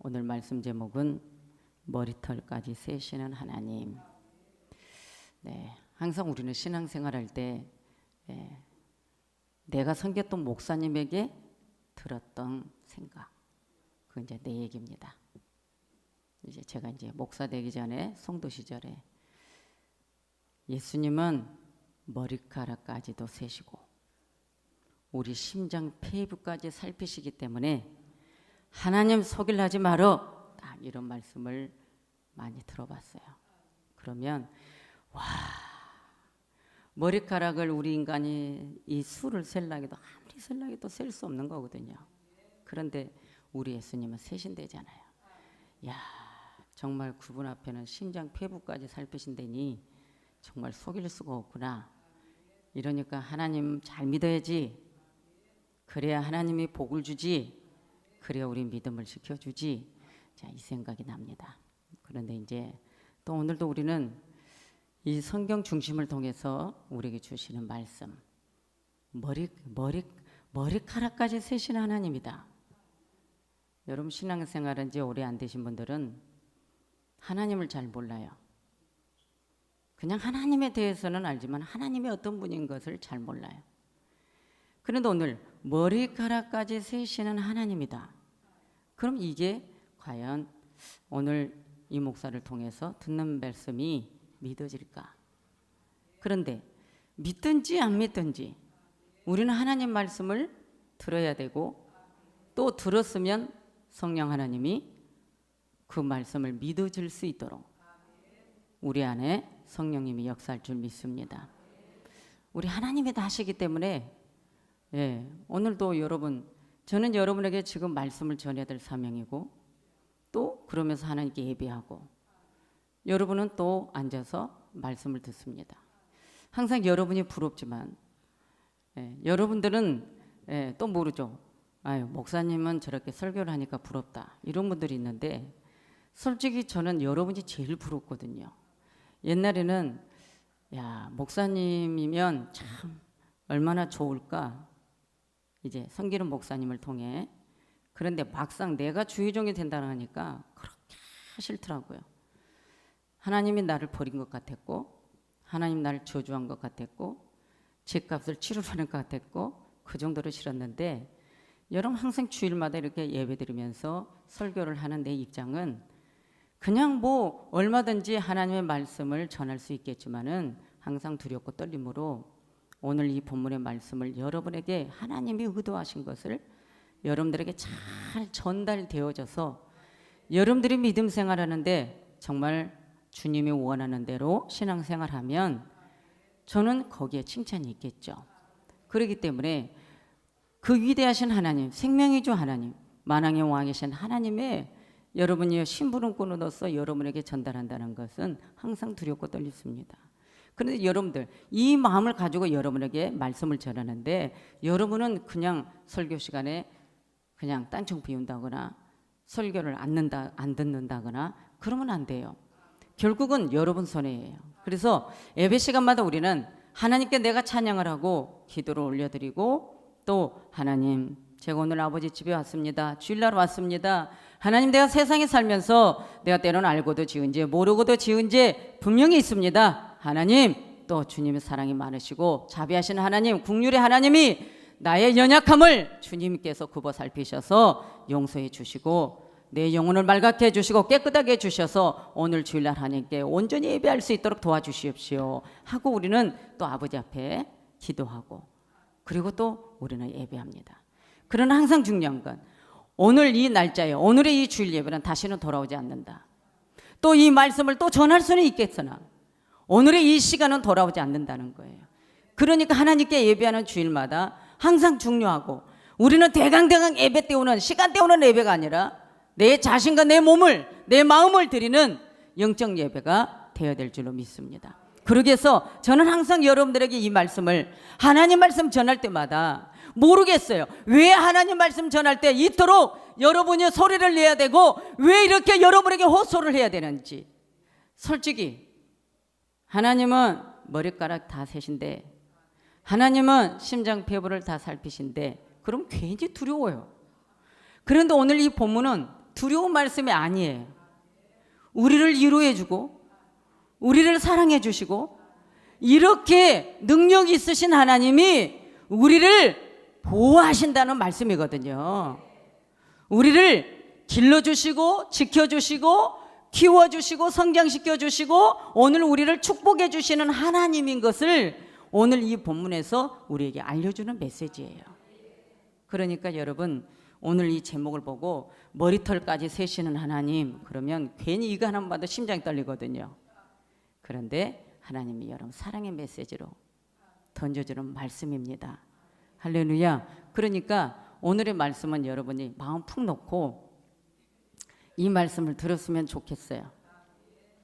오늘 말씀 제목은 머리털까지 세시는 하나님. 네, 항상 우리는 신앙생활할 때 내가 섬겼던 목사님에게 들었던 생각, 그건 이제 내 얘기입니다. 이제 제가 이제 목사 되기 전에 성도 시절에 예수님은 머리카락까지도 세시고 우리 심장 페이브까지 살피시기 때문에 하나님 속일 하지 말어, 딱 이런 말씀을 많이 들어봤어요. 그러면 와, 머리카락을 우리 인간이 이 수를 셀라기도 아무리 셀라기도 셀 수 없는 거거든요. 그런데 우리 예수님은 세신대잖아요. 야, 정말 그분 앞에는 심장 폐부까지 살피신다니 정말 속일 수가 없구나. 이러니까 하나님 잘 믿어야지. 그래야 하나님이 복을 주지. 그래야 우리 믿음을 지켜주지. 자, 이 생각이 납니다. 그런데 이제 또 오늘도 우리는 이 성경 중심을 통해서 우리에게 주시는 말씀, 머리카락까지 세시는 하나님이다. 여러분 신앙생활한 지 오래 안 되신 분들은 하나님을 잘 몰라요. 그냥 하나님에 대해서는 알지만 하나님이 어떤 분인 것을 잘 몰라요. 그런데 오늘 머리카락까지 세시는 하나님이다. 그럼 이게 과연 오늘 이 목사를 통해서 듣는 말씀이 믿어질까? 그런데 믿든지 안 믿든지 우리는 하나님 말씀을 들어야 되고, 또 들었으면 성령 하나님이 그 말씀을 믿어질 수 있도록 우리 안에 성령님이 역사할 줄 믿습니다. 우리 하나님이 다 하시기 때문에 오늘도 여러분, 저는 여러분에게 지금 말씀을 전해야 될 사명이고, 또 그러면서 하나님께 예배하고, 여러분은 또 앉아서 말씀을 듣습니다. 항상 여러분이 부럽지만 여러분들은 또 모르죠. 아유, 목사님은 저렇게 설교를 하니까 부럽다, 이런 분들이 있는데 솔직히 저는 여러분이 제일 부럽거든요. 옛날에는 야, 목사님이면 참 얼마나 좋을까, 이제 섬기는 목사님을 통해. 그런데 막상 내가 주의종이 된다고 하니까 그렇게 싫더라고요. 하나님이 나를 버린 것 같았고, 하나님 나를 저주한 것 같았고, 죗값을 치르려는 것 같았고, 그 정도로 싫었는데, 여러분 항상 주일마다 이렇게 예배드리면서 설교를 하는 내 입장은 그냥 뭐 얼마든지 하나님의 말씀을 전할 수 있겠지만은 항상 두렵고 떨림으로 오늘 이 본문의 말씀을 여러분에게 하나님이 의도하신 것을 여러분들에게 잘 전달되어져서 여러분들이 믿음 생활하는데 정말 주님이 원하는 대로 신앙생활하면 저는 거기에 칭찬이 있겠죠. 그렇기 때문에 그 위대하신 하나님, 생명의 주 하나님, 만왕의 왕이신 하나님의 여러분이 심부름꾼으로서 여러분에게 전달한다는 것은 항상 두렵고 떨립니다. 그런데 여러분들 이 마음을 가지고 여러분에게 말씀을 전하는데, 여러분은 그냥 설교 시간에 그냥 딴청 비운다거나 설교를 안 듣는다거나 그러면 안 돼요. 결국은 여러분 손에예요. 그래서 예배 시간마다 우리는 하나님께 내가 찬양을 하고 기도를 올려드리고, 또 하나님, 제가 오늘 아버지 집에 왔습니다. 주일날 왔습니다. 하나님, 내가 세상에 살면서 내가 때로는 알고도 지은 죄, 모르고도 지은 죄 분명히 있습니다. 하나님, 또 주님의 사랑이 많으시고 자비하신 하나님, 긍휼의 하나님이 나의 연약함을 주님께서 굽어 살피셔서 용서해 주시고 내 영혼을 맑게 해주시고 깨끗하게 해주셔서 오늘 주일날 하나님께 온전히 예배할 수 있도록 도와주시옵시오 하고 우리는 또 아버지 앞에 기도하고, 그리고 또 우리는 예배합니다. 그러나 항상 중요한 건 오늘 이 날짜에, 오늘의 이 주일 예배는 다시는 돌아오지 않는다. 또 이 말씀을 또 전할 수는 있겠으나 오늘의 이 시간은 돌아오지 않는다는 거예요. 그러니까 하나님께 예배하는 주일마다 항상 중요하고, 우리는 대강대강 예배 때우는, 시간 때우는 예배가 아니라 내 자신과 내 몸을, 내 마음을 드리는 영적 예배가 되어야 될 줄로 믿습니다. 그러기 위해서 저는 항상 여러분들에게 이 말씀을, 하나님 말씀 전할 때마다 모르겠어요. 왜 하나님 말씀 전할 때 이토록 여러분이 소리를 내야 되고 왜 이렇게 여러분에게 호소를 해야 되는지. 솔직히 하나님은 머리카락 다 세신데, 하나님은 심장 폐부를 다 살피신데, 그럼 괜히 두려워요. 그런데 오늘 이 본문은 두려운 말씀이 아니에요. 우리를 위로해 주고 우리를 사랑해 주시고 이렇게 능력 있으신 하나님이 우리를 보호하신다는 말씀이거든요. 우리를 길러주시고 지켜주시고 키워주시고 성장시켜주시고 오늘 우리를 축복해 주시는 하나님인 것을 오늘 이 본문에서 우리에게 알려주는 메시지예요. 그러니까 여러분, 오늘 이 제목을 보고 머리털까지 세시는 하나님, 그러면 괜히 이거 하나만 봐도 심장이 떨리거든요. 그런데 하나님이 여러분 사랑의 메시지로 던져주는 말씀입니다. 할렐루야. 그러니까 오늘의 말씀은 여러분이 마음 푹 놓고 이 말씀을 들었으면 좋겠어요.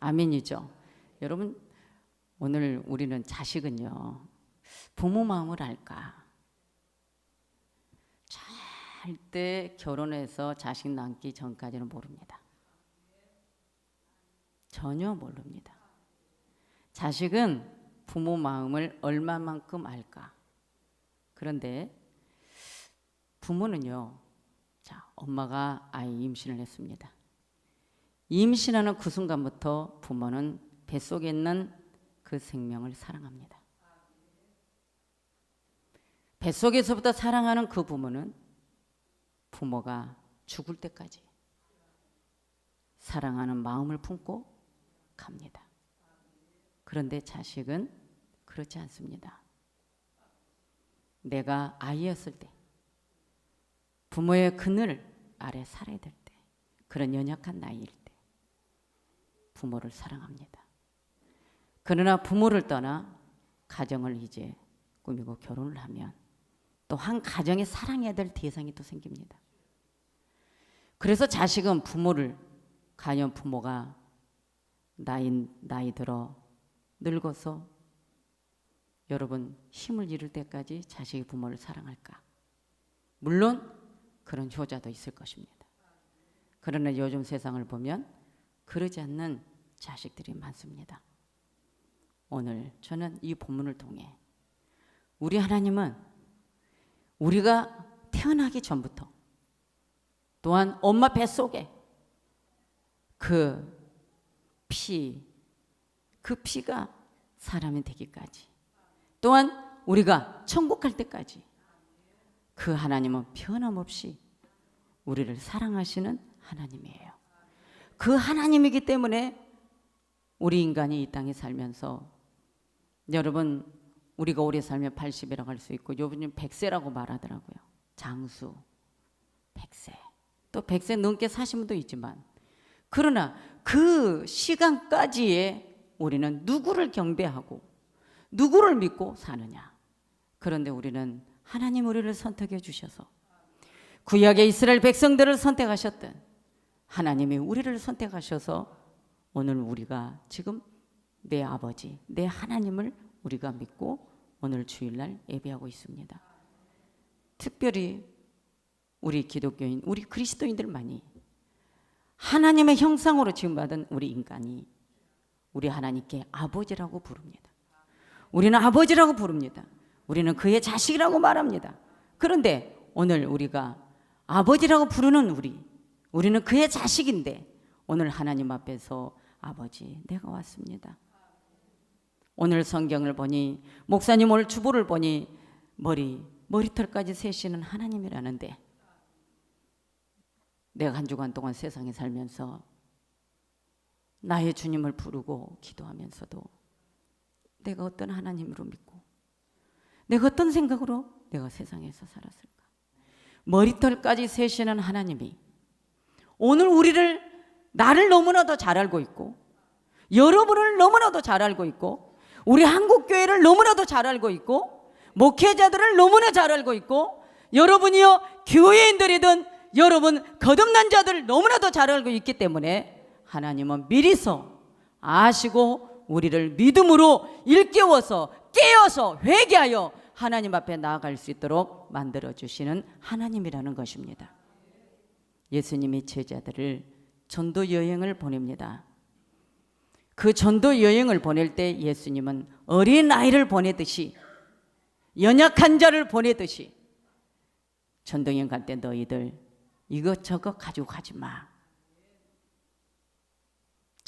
아멘이죠. 여러분, 오늘 우리는 자식은요, 부모 마음을 알까? 절대 결혼해서 자식 낳기 전까지는 모릅니다. 전혀 모릅니다. 자식은 부모 마음을 얼마만큼 알까? 그런데 부모는요, 자, 엄마가 아이 임신을 했습니다. 임신하는 그 순간부터 부모는 뱃속에 있는 그 생명을 사랑합니다. 뱃속에서부터 사랑하는 그 부모는 부모가 죽을 때까지 사랑하는 마음을 품고 갑니다. 그런데 자식은 그렇지 않습니다. 내가 아이였을 때 부모의 그늘 아래 살아야 될 때, 그런 연약한 나이일 때 부모를 사랑합니다. 그러나 부모를 떠나 가정을 이제 꾸미고 결혼을 하면 또 한 가정에 사랑해야 될 대상이 또 생깁니다. 그래서 자식은 부모를, 과연 부모가 나이 들어 늙어서 여러분 힘을 잃을 때까지 자식이 부모를 사랑할까? 물론 그런 효자도 있을 것입니다. 그러나 요즘 세상을 보면 그러지 않는 자식들이 많습니다. 오늘 저는 이 본문을 통해 우리 하나님은 우리가 태어나기 전부터 또한 엄마 뱃속에 그 피가 사람이 되기까지, 또한 우리가 천국 갈 때까지 그 하나님은 변함없이 우리를 사랑하시는 하나님이에요. 그 하나님이기 때문에 우리 인간이 이 땅에 살면서, 여러분 우리가 오래 살면 80이라고 할 수 있고 요즘은 100세라고 말하더라고요. 장수 100세, 또 100세 넘게 사신 분도 있지만, 그러나 그 시간까지에 우리는 누구를 경배하고 누구를 믿고 사느냐? 그런데 우리는 하나님 우리를 선택해 주셔서 구약의 이스라엘 백성들을 선택하셨던 하나님이 우리를 선택하셔서 오늘 우리가 지금 내 아버지, 내 하나님을 우리가 믿고 오늘 주일날 예배하고 있습니다. 특별히 우리 기독교인, 우리 그리스도인들만이 하나님의 형상으로 지음받은 우리 인간이 우리 하나님께 아버지라고 부릅니다. 우리는 아버지라고 부릅니다. 우리는 그의 자식이라고 말합니다. 그런데 오늘 우리가 아버지라고 부르는 우리는 그의 자식인데 오늘 하나님 앞에서 아버지, 내가 왔습니다. 오늘 성경을 보니, 목사님 오늘 주보를 보니 머리털까지 세시는 하나님이라는데, 내가 한 주간 동안 세상에 살면서 나의 주님을 부르고 기도하면서도 내가 어떤 하나님으로 믿고 내가 어떤 생각으로 내가 세상에서 살았을까? 머리털까지 세시는 하나님이 오늘 나를 너무나도 잘 알고 있고 여러분을 너무나도 잘 알고 있고 우리 한국교회를 너무나도 잘 알고 있고 목회자들을 너무나 잘 알고 있고 여러분이요 교회인들이든 여러분 거듭난 자들 너무나도 잘 알고 있기 때문에 하나님은 미리서 아시고 우리를 믿음으로 일깨워서 깨어서 회개하여 하나님 앞에 나아갈 수 있도록 만들어주시는 하나님이라는 것입니다. 예수님이 제자들을 전도 여행을 보냅니다. 그 전도 여행을 보낼 때 예수님은 어린 아이를 보내듯이, 연약한 자를 보내듯이, 전도 여행 갈 때 너희들 이것저것 가지고 가지 마.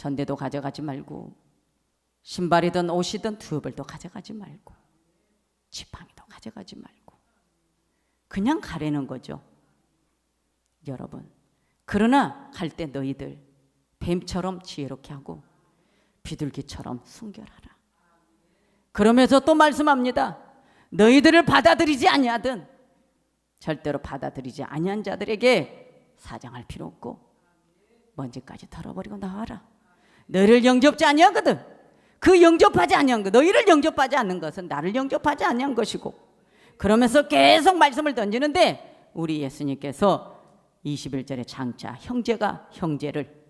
전대도 가져가지 말고, 신발이든 옷이든 두어벌도 가져가지 말고, 지팡이도 가져가지 말고 그냥 가라는 거죠. 여러분, 그러나 갈 때 너희들 뱀처럼 지혜롭게 하고 비둘기처럼 순결하라. 그러면서 또 말씀합니다. 너희들을 받아들이지 아니하든 절대로 받아들이지 아니한 자들에게 사정할 필요 없고 먼지까지 털어버리고 나와라. 너희를 영접지 아니하거든. 그 영접하지 아니한 것, 너희를 영접하지 않는 것은 나를 영접하지 아니한 것이고, 그러면서 계속 말씀을 던지는데 우리 예수님께서 21절에 장차 형제가 형제를,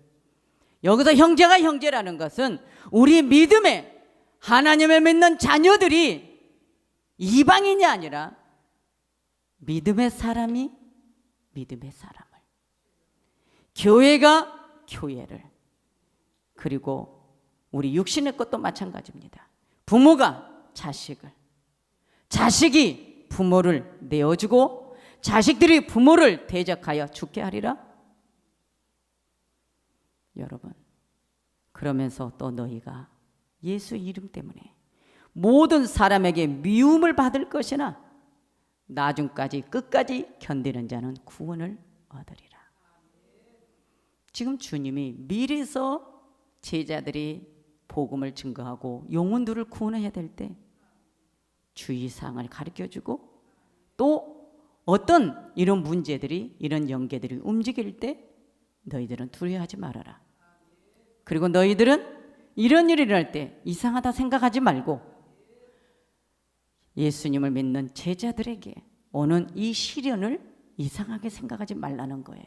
여기서 형제가 형제라는 것은 우리 믿음에 하나님을 믿는 자녀들이 이방인이 아니라 믿음의 사람이 믿음의 사람을, 교회가 교회를, 그리고 우리 육신의 것도 마찬가지입니다. 부모가 자식을, 자식이 부모를 내어주고 자식들이 부모를 대적하여 죽게 하리라. 여러분, 그러면서 또 너희가 예수 이름 때문에 모든 사람에게 미움을 받을 것이나 나중까지 끝까지 견디는 자는 구원을 얻으리라. 지금 주님이 미리서 제자들이 복음을 증거하고 영혼들을 구원해야 될 때 주의사항을 가르쳐주고, 또 어떤 이런 문제들이, 이런 연계들이 움직일 때 너희들은 두려워하지 말아라. 그리고 너희들은 이런 일이 일어날 때 이상하다 생각하지 말고 예수님을 믿는 제자들에게 오는 이 시련을 이상하게 생각하지 말라는 거예요.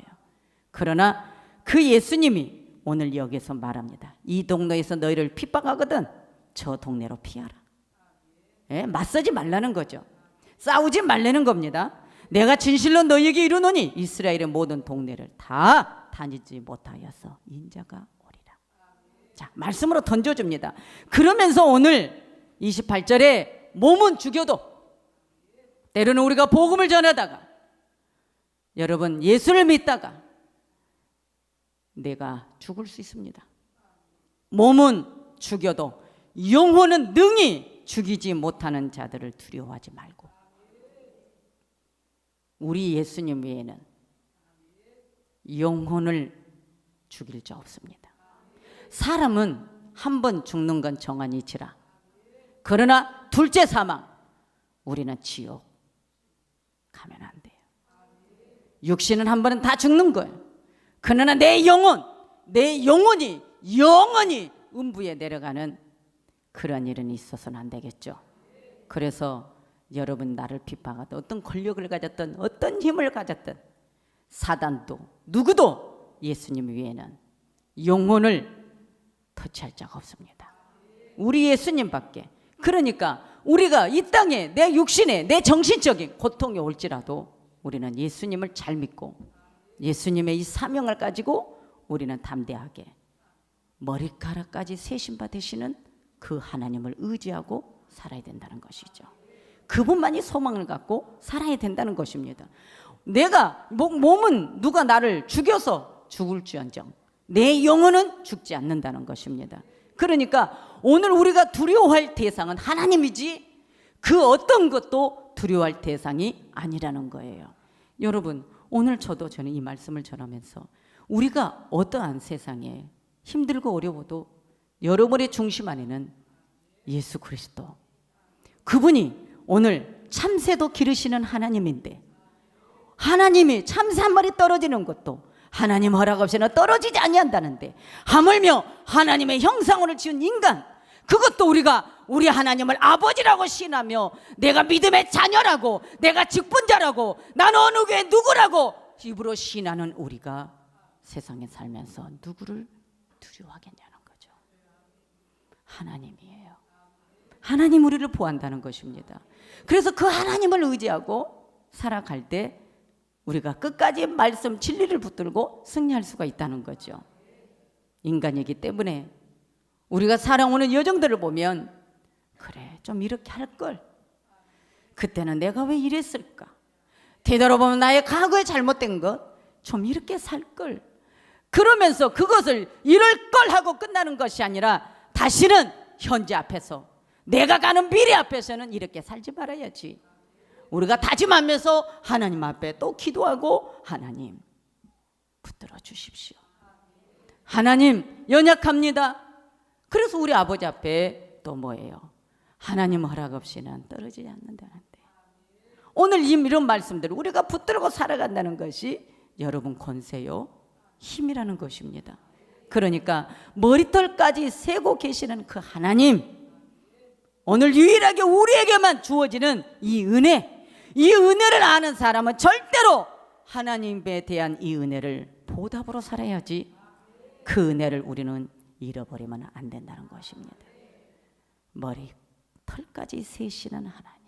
그러나 그 예수님이 오늘 여기서 말합니다. 이 동네에서 너희를 핍박하거든 저 동네로 피하라. 예, 맞서지 말라는 거죠. 싸우지 말라는 겁니다. 내가 진실로 너희에게 이르노니 이스라엘의 모든 동네를 다 다니지 못하여서 인자가 오리라. 자, 말씀으로 던져줍니다. 그러면서 오늘 28절에 몸은 죽여도, 때로는 우리가 복음을 전하다가, 여러분 예수를 믿다가 내가 죽을 수 있습니다. 몸은 죽여도 영혼은 능히 죽이지 못하는 자들을 두려워하지 말고, 우리 예수님 외에는 영혼을 죽일 자 없습니다. 사람은 한 번 죽는 건 정한 이치라. 그러나 둘째 사망, 우리는 지옥 가면 안 돼요. 육신은 한 번은 다 죽는 거예요. 그러나 내 영혼이 영원히 음부에 내려가는 그런 일은 있어서는 안 되겠죠. 그래서 여러분 나를 핍박하든 어떤 권력을 가졌든 어떤 힘을 가졌든 사단도 누구도 예수님 외에는 영혼을 터치할 자가 없습니다. 우리 예수님밖에. 그러니까 우리가 이 땅에 내 육신에 내 정신적인 고통이 올지라도 우리는 예수님을 잘 믿고 예수님의 이 사명을 가지고 우리는 담대하게 머리카락까지 세신바 되시는 그 하나님을 의지하고 살아야 된다는 것이죠. 그분만이 소망을 갖고 살아야 된다는 것입니다. 내가 몸은 누가 나를 죽여서 죽을지언정 내 영혼은 죽지 않는다는 것입니다. 그러니까 오늘 우리가 두려워할 대상은 하나님이지 그 어떤 것도 두려워할 대상이 아니라는 거예요. 여러분, 오늘 저는 이 말씀을 전하면서 우리가 어떠한 세상에 힘들고 어려워도 여러분의 중심 안에는 예수 그리스도, 그분이 오늘 참새도 기르시는 하나님인데, 하나님이 참새 한 마리 떨어지는 것도 하나님 허락 없이는 떨어지지 아니한다는데, 하물며 하나님의 형상으로 지은 인간, 그것도 우리가 우리 하나님을 아버지라고 신하며 내가 믿음의 자녀라고, 내가 직분자라고, 나는 어느 교회 누구라고 입으로 신하는 우리가 세상에 살면서 누구를 두려워하겠냐는 거죠. 하나님이에요. 하나님 우리를 보호한다는 것입니다. 그래서 그 하나님을 의지하고 살아갈 때 우리가 끝까지 말씀 진리를 붙들고 승리할 수가 있다는 거죠. 인간이기 때문에 우리가 살아오는 여정들을 보면 그래 좀 이렇게 할걸, 그때는 내가 왜 이랬을까, 되돌아보면 나의 과거에 잘못된 것 좀 이렇게 살걸, 그러면서 그것을 이럴 걸 하고 끝나는 것이 아니라 다시는 현재 앞에서, 내가 가는 미래 앞에서는 이렇게 살지 말아야지. 우리가 다짐하면서 하나님 앞에 또 기도하고, 하나님 붙들어 주십시오. 하나님 연약합니다. 그래서 우리 아버지 앞에 또 뭐예요? 하나님 허락 없이는 떨어지지 않는다는데, 오늘 이런 말씀들을 우리가 붙들고 살아간다는 것이 여러분 권세요, 힘이라는 것입니다. 그러니까 머리털까지 세고 계시는 그 하나님, 오늘 유일하게 우리에게만 주어지는 이 은혜, 이 은혜를 아는 사람은 절대로 하나님에 대한 이 은혜를 보답으로 살아야지, 그 은혜를 우리는 잃어버리면 안 된다는 것입니다. 머리털까지 세시는 하나님,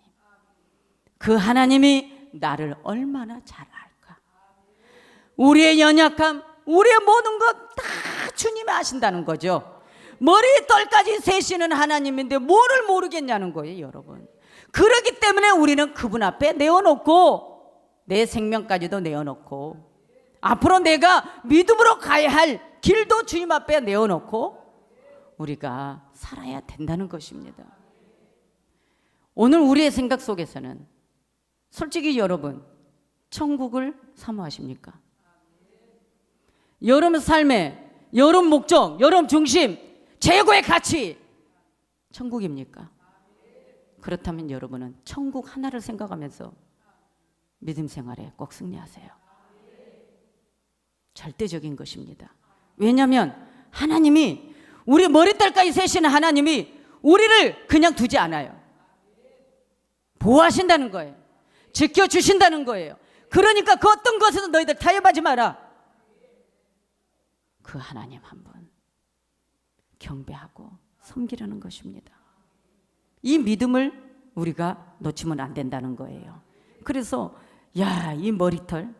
그 하나님이 나를 얼마나 잘 알까. 우리의 연약함, 우리의 모든 것 다 주님이 아신다는 거죠. 머리털까지 세시는 하나님인데 뭐를 모르겠냐는 거예요, 여러분. 그렇기 때문에 우리는 그분 앞에 내어놓고, 내 생명까지도 내어놓고, 앞으로 내가 믿음으로 가야 할 길도 주님 앞에 내어놓고 우리가 살아야 된다는 것입니다. 오늘 우리의 생각 속에서는 솔직히 여러분, 천국을 사모하십니까? 여러분 삶의 여러분 목적, 여러분 중심, 최고의 가치 천국입니까? 그렇다면 여러분은 천국 하나를 생각하면서 믿음 생활에 꼭 승리하세요. 절대적인 것입니다. 왜냐하면 하나님이, 우리 머리털까지 세시는 하나님이 우리를 그냥 두지 않아요. 보호하신다는 거예요. 지켜주신다는 거예요. 그러니까 그 어떤 것에도 너희들 타협하지 마라. 그 하나님 한 분 경배하고 섬기라는 것입니다. 이 믿음을 우리가 놓치면 안 된다는 거예요. 그래서 이 머리털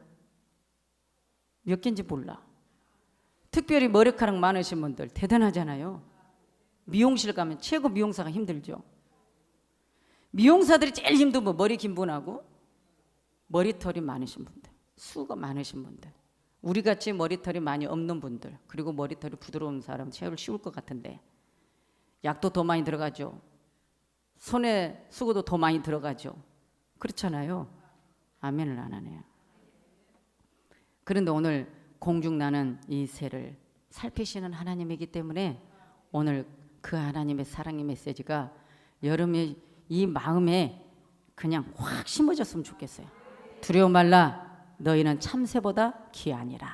몇 개인지 몰라. 특별히 머리카락 많으신 분들 대단하잖아요. 미용실 가면 최고 미용사가 힘들죠. 미용사들이 제일 힘든 분, 머리 긴 분하고 머리털이 많으신 분들, 수가 많으신 분들, 우리같이 머리털이 많이 없는 분들, 그리고 머리털이 부드러운 사람 제일 쉬울 것 같은데 약도 더 많이 들어가죠. 손에 수고도 더 많이 들어가죠. 그렇잖아요. 아멘을 안 하네요. 그런데 오늘 공중나는 이 새를 살피시는 하나님이기 때문에 오늘 그 하나님의 사랑의 메시지가 여러분의 이 마음에 그냥 확 심어졌으면 좋겠어요. 두려워 말라, 너희는 참새보다 귀하니라.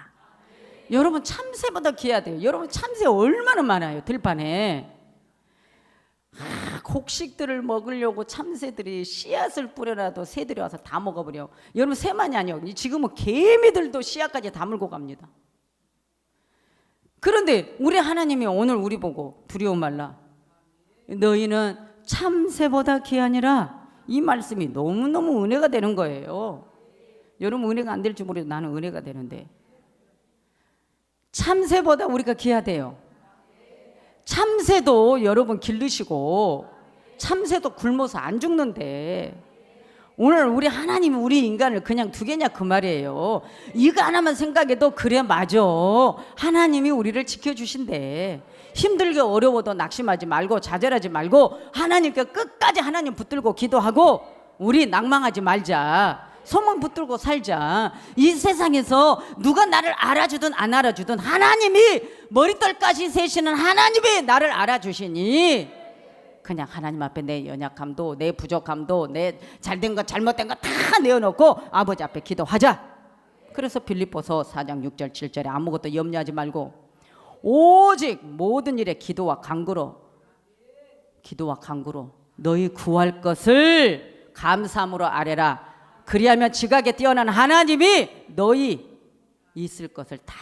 여러분 참새보다 귀하대요. 여러분 참새 얼마나 많아요, 들판에. 곡식들을 먹으려고 참새들이 씨앗을 뿌려놔도 새들이 와서 다 먹어버려. 여러분 새만이 아니요, 지금은 개미들도 씨앗까지 다 물고 갑니다. 그런데 우리 하나님이 오늘 우리 보고 두려워 말라, 너희는 참새보다 귀하니라, 이 말씀이 너무너무 은혜가 되는 거예요. 여러분 은혜가 안 될지 모르겠는데 나는 은혜가 되는데, 참새보다 우리가 귀하대요. 참새도 여러분 기르시고 참새도 굶어서 안 죽는데 오늘 우리 하나님이 우리 인간을 그냥 두겠냐 그 말이에요. 이거 하나만 생각해도 그래 맞아, 하나님이 우리를 지켜주신대. 힘들게 어려워도 낙심하지 말고 좌절하지 말고 하나님께 끝까지 하나님 붙들고 기도하고 우리 낭망하지 말자. 소망 붙들고 살자. 이 세상에서 누가 나를 알아주든 안 알아주든 하나님이, 머리털까지 세시는 하나님이 나를 알아주시니 그냥 하나님 앞에 내 연약함도 내 부족함도 내 잘된 것 잘못된 것 다 내어놓고 아버지 앞에 기도하자. 그래서 빌립보서 4장 6절 7절에 아무것도 염려하지 말고 오직 모든 일에 기도와 간구로 너희 구할 것을 감사함으로 아뢰라. 그리하면 지각에 뛰어난 하나님이 너희 있을 것을 다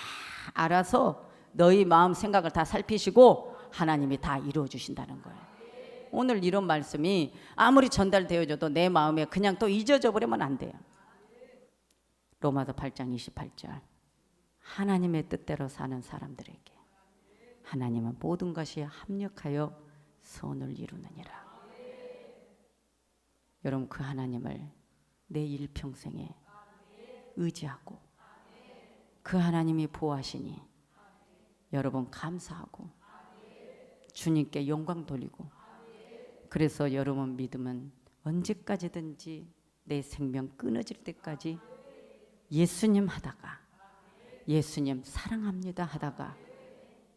알아서 너희 마음 생각을 다 살피시고 하나님이 다 이루어 주신다는 거예요. 오늘 이런 말씀이 아무리 전달되어져도 내 마음에 그냥 또 잊어져 버리면 안 돼요. 로마서 8장 28절, 하나님의 뜻대로 사는 사람들에게 하나님은 모든 것이 합력하여 선을 이루느니라. 여러분 그 하나님을 내 일평생에 의지하고 그 하나님이 보호하시니 여러분 감사하고 주님께 영광 돌리고, 그래서 여러분 믿음은 언제까지든지 내 생명 끊어질 때까지 예수님 하다가, 예수님 사랑합니다 하다가,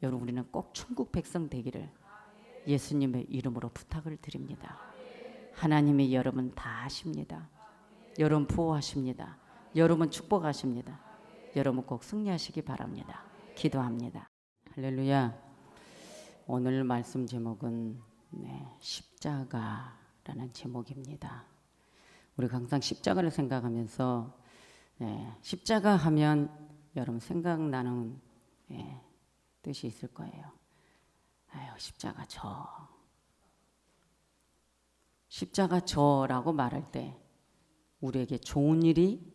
여러분 우리는 꼭 천국 백성 되기를 예수님의 이름으로 부탁을 드립니다. 하나님이 여러분 다 아십니다. 여러분 보호하십니다. 여러분 축복하십니다. 여러분 꼭 승리하시기 바랍니다. 기도합니다. 할렐루야. 오늘 말씀 제목은 십자가라는 제목입니다. 우리가 항상 십자가를 생각하면서 십자가 하면 여러분 생각나는 뜻이 있을 거예요. 아유, 십자가 십자가 저라고 말할 때 우리에게 좋은 일이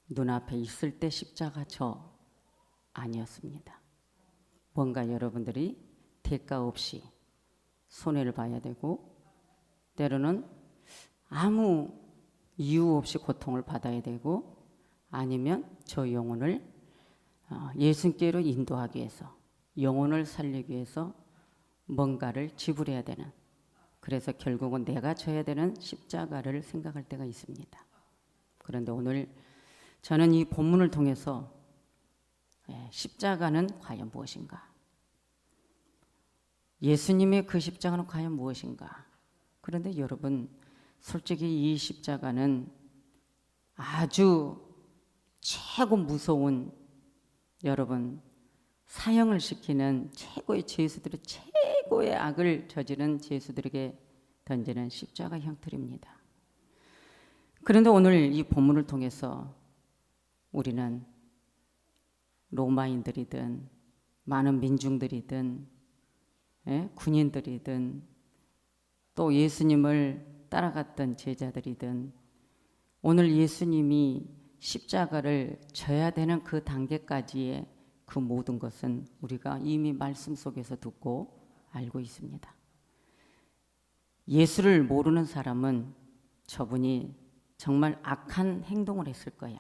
눈앞에 있을 때 십자가 저 아니었습니다. 뭔가 여러분들이 대가 없이 손해를 봐야 되고, 때로는 아무 이유 없이 고통을 받아야 되고, 아니면 저 영혼을 예수님께로 인도하기 위해서, 영혼을 살리기 위해서 뭔가를 지불해야 되는, 그래서 결국은 내가 져야 되는 십자가를 생각할 때가 있습니다. 그런데 오늘 저는 이 본문을 통해서 십자가는 과연 무엇인가? 예수님의 그 십자가는 과연 무엇인가? 그런데 여러분, 솔직히 이 십자가는 아주 최고 무서운, 여러분 사형을 시키는 최고의 죄수들의 최고의 악을 저지른 죄수들에게 던지는 십자가 형틀입니다. 그런데 오늘 이 본문을 통해서 우리는 로마인들이든 많은 민중들이든 군인들이든 또 예수님을 따라갔던 제자들이든 오늘 예수님이 십자가를 져야 되는 그 단계까지의 그 모든 것은 우리가 이미 말씀 속에서 듣고 알고 있습니다. 예수를 모르는 사람은 저분이 정말 악한 행동을 했을 거야.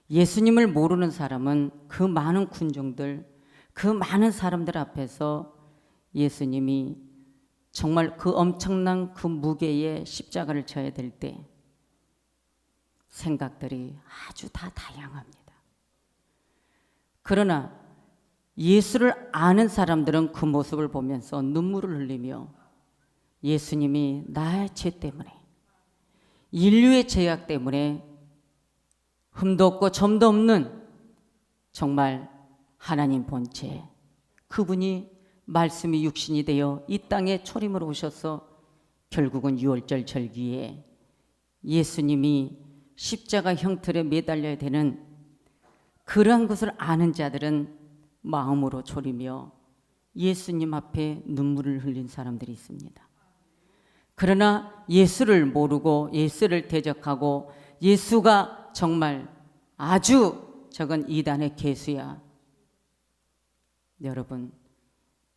예수님을 모르는 사람은 그 많은 군중들, 그 많은 사람들 앞에서 예수님이 정말 그 엄청난 그 무게의 십자가를 져야 될 때 생각들이 아주 다 다양합니다. 그러나 예수를 아는 사람들은 그 모습을 보면서 눈물을 흘리며 예수님이 나의 죄 때문에, 인류의 죄악 때문에 흠도 없고 점도 없는 정말 하나님 본체, 그분이 말씀이 육신이 되어 이 땅에 초림으로 오셔서 결국은 유월절 절기에 예수님이 십자가 형틀에 매달려야 되는 그러한 것을 아는 자들은 마음으로 졸이며 예수님 앞에 눈물을 흘린 사람들이 있습니다. 그러나 예수를 모르고 예수를 대적하고 예수가 정말 아주 저건 이단의 개수야. 여러분,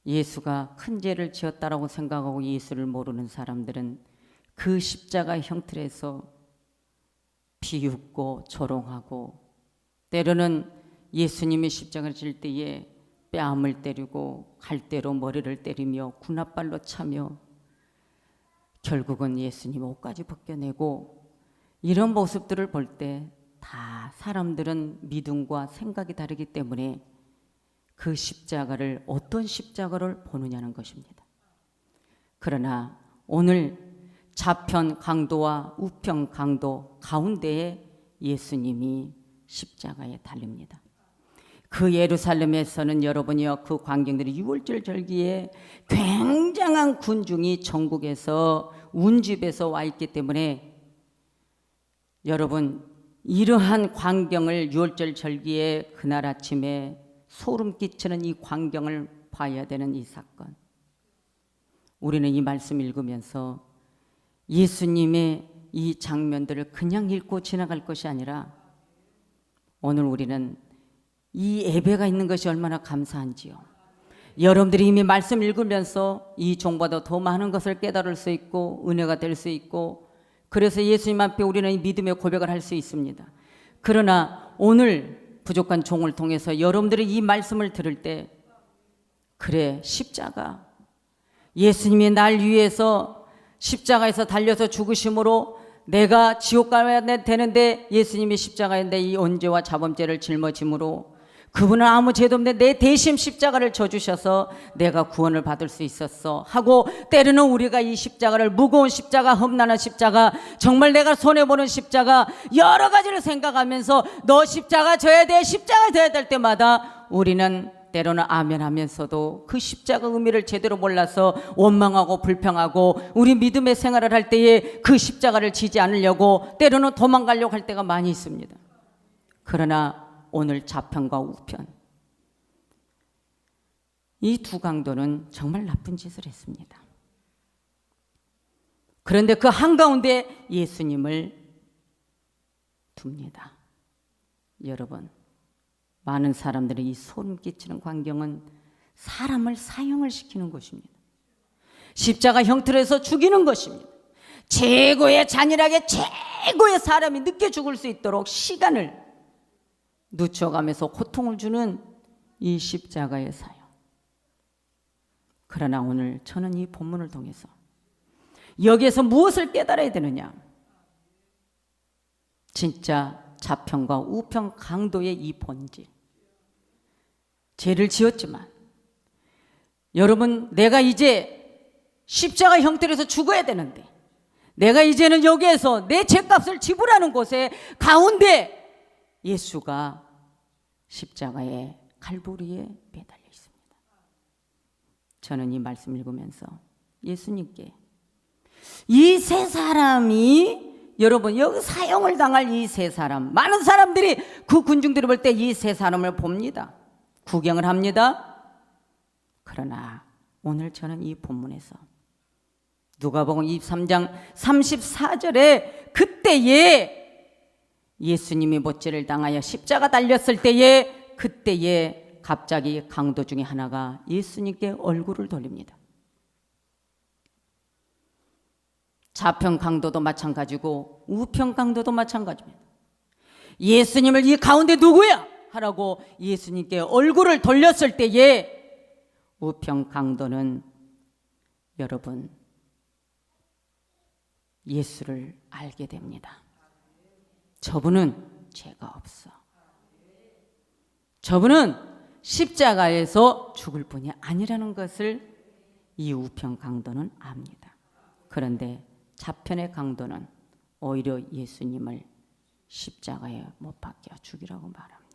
예수가 큰 죄를 지었다라고 생각하고 예수를 모르는 사람들은 그 십자가 형틀에서 비웃고 조롱하고, 때로는 예수님이 십자가를 질 때에 뺨을 때리고 갈대로 머리를 때리며 군홧발로 차며 결국은 예수님 옷까지 벗겨내고, 이런 모습들을 볼 때 다 사람들은 믿음과 생각이 다르기 때문에 그 십자가를 어떤 십자가를 보느냐는 것입니다. 그러나 오늘 좌편 강도와 우편 강도 가운데에 예수님이 십자가에 달립니다. 그 예루살렘에서는 여러분이요, 그 광경들이 유월절 절기에 굉장한 군중이 전국에서 운집에서 와 있기 때문에 여러분, 이러한 광경을 유월절 절기에 그날 아침에 소름 끼치는 이 광경을 봐야 되는 이 사건, 우리는 이 말씀 읽으면서 예수님의 이 장면들을 그냥 읽고 지나갈 것이 아니라 오늘 우리는 이 예배가 있는 것이 얼마나 감사한지요. 여러분들이 이미 말씀 읽으면서 이 종보다 더 많은 것을 깨달을 수 있고 은혜가 될 수 있고, 그래서 예수님 앞에 우리는 이 믿음의 고백을 할 수 있습니다. 그러나 오늘 부족한 종을 통해서 여러분들이 이 말씀을 들을 때, 그래, 십자가, 예수님이 날 위해서 십자가에서 달려서 죽으심으로 내가 지옥 가야 되는데 예수님이 십자가에 내 이 언제와 자범죄를 짊어짐으로 그분은 아무 죄도 없는데 내 대신 십자가를 져주셔서 내가 구원을 받을 수 있었어 하고, 때로는 우리가 이 십자가를, 무거운 십자가, 험난한 십자가, 정말 내가 손해보는 십자가, 여러 가지를 생각하면서 너 십자가 져야 돼, 십자가 져야 될 때마다 우리는 때로는 아멘 하면서도 그 십자가 의미를 제대로 몰라서 원망하고 불평하고, 우리 믿음의 생활을 할 때에 그 십자가를 지지 않으려고 때로는 도망가려고 할 때가 많이 있습니다. 그러나 오늘 좌편과 우편, 이 두 강도는 정말 나쁜 짓을 했습니다. 그런데 그 한가운데 예수님을 둡니다. 여러분, 많은 사람들이 이 소름 끼치는 광경은 사람을 사형을 시키는 것입니다. 십자가 형태로 해서 죽이는 것입니다. 최고의 잔인하게, 최고의 사람이 늦게 죽을 수 있도록 시간을 늦춰가면서 고통을 주는 이 십자가의 사형. 그러나 오늘 저는 이 본문을 통해서 여기에서 무엇을 깨달아야 되느냐, 진짜 좌편과 우편 강도의 이 본질. 죄를 지었지만 여러분, 내가 이제 십자가 형태로 해서 죽어야 되는데, 내가 이제는 여기에서 내 죄값을 지불하는 곳에 가운데 예수가 십자가의 갈보리에 매달려 있습니다. 저는 이 말씀 읽으면서 예수님께 이 세 사람이, 여러분 여기 사형을 당할 이 세 사람, 많은 사람들이, 그 군중들이 볼 때 이 세 사람을 봅니다. 구경을 합니다. 그러나 오늘 저는 이 본문에서 누가복음 23장 34절에 그때에 예수님이 못죄를 당하여 십자가 달렸을 때에, 그때에 갑자기 강도 중에 하나가 예수님께 얼굴을 돌립니다. 좌편 강도도 마찬가지고 우편 강도도 마찬가지입니다. 예수님을 이 가운데 누구야? 하라고 예수님께 얼굴을 돌렸을 때에 우편 강도는, 여러분, 예수를 알게 됩니다. 저분은 죄가 없어. 저분은 십자가에서 죽을 뿐이 아니라는 것을 이 우편 강도는 압니다. 그런데 좌편의 강도는 오히려 예수님을 십자가에 못 박혀 죽이라고 말합니다.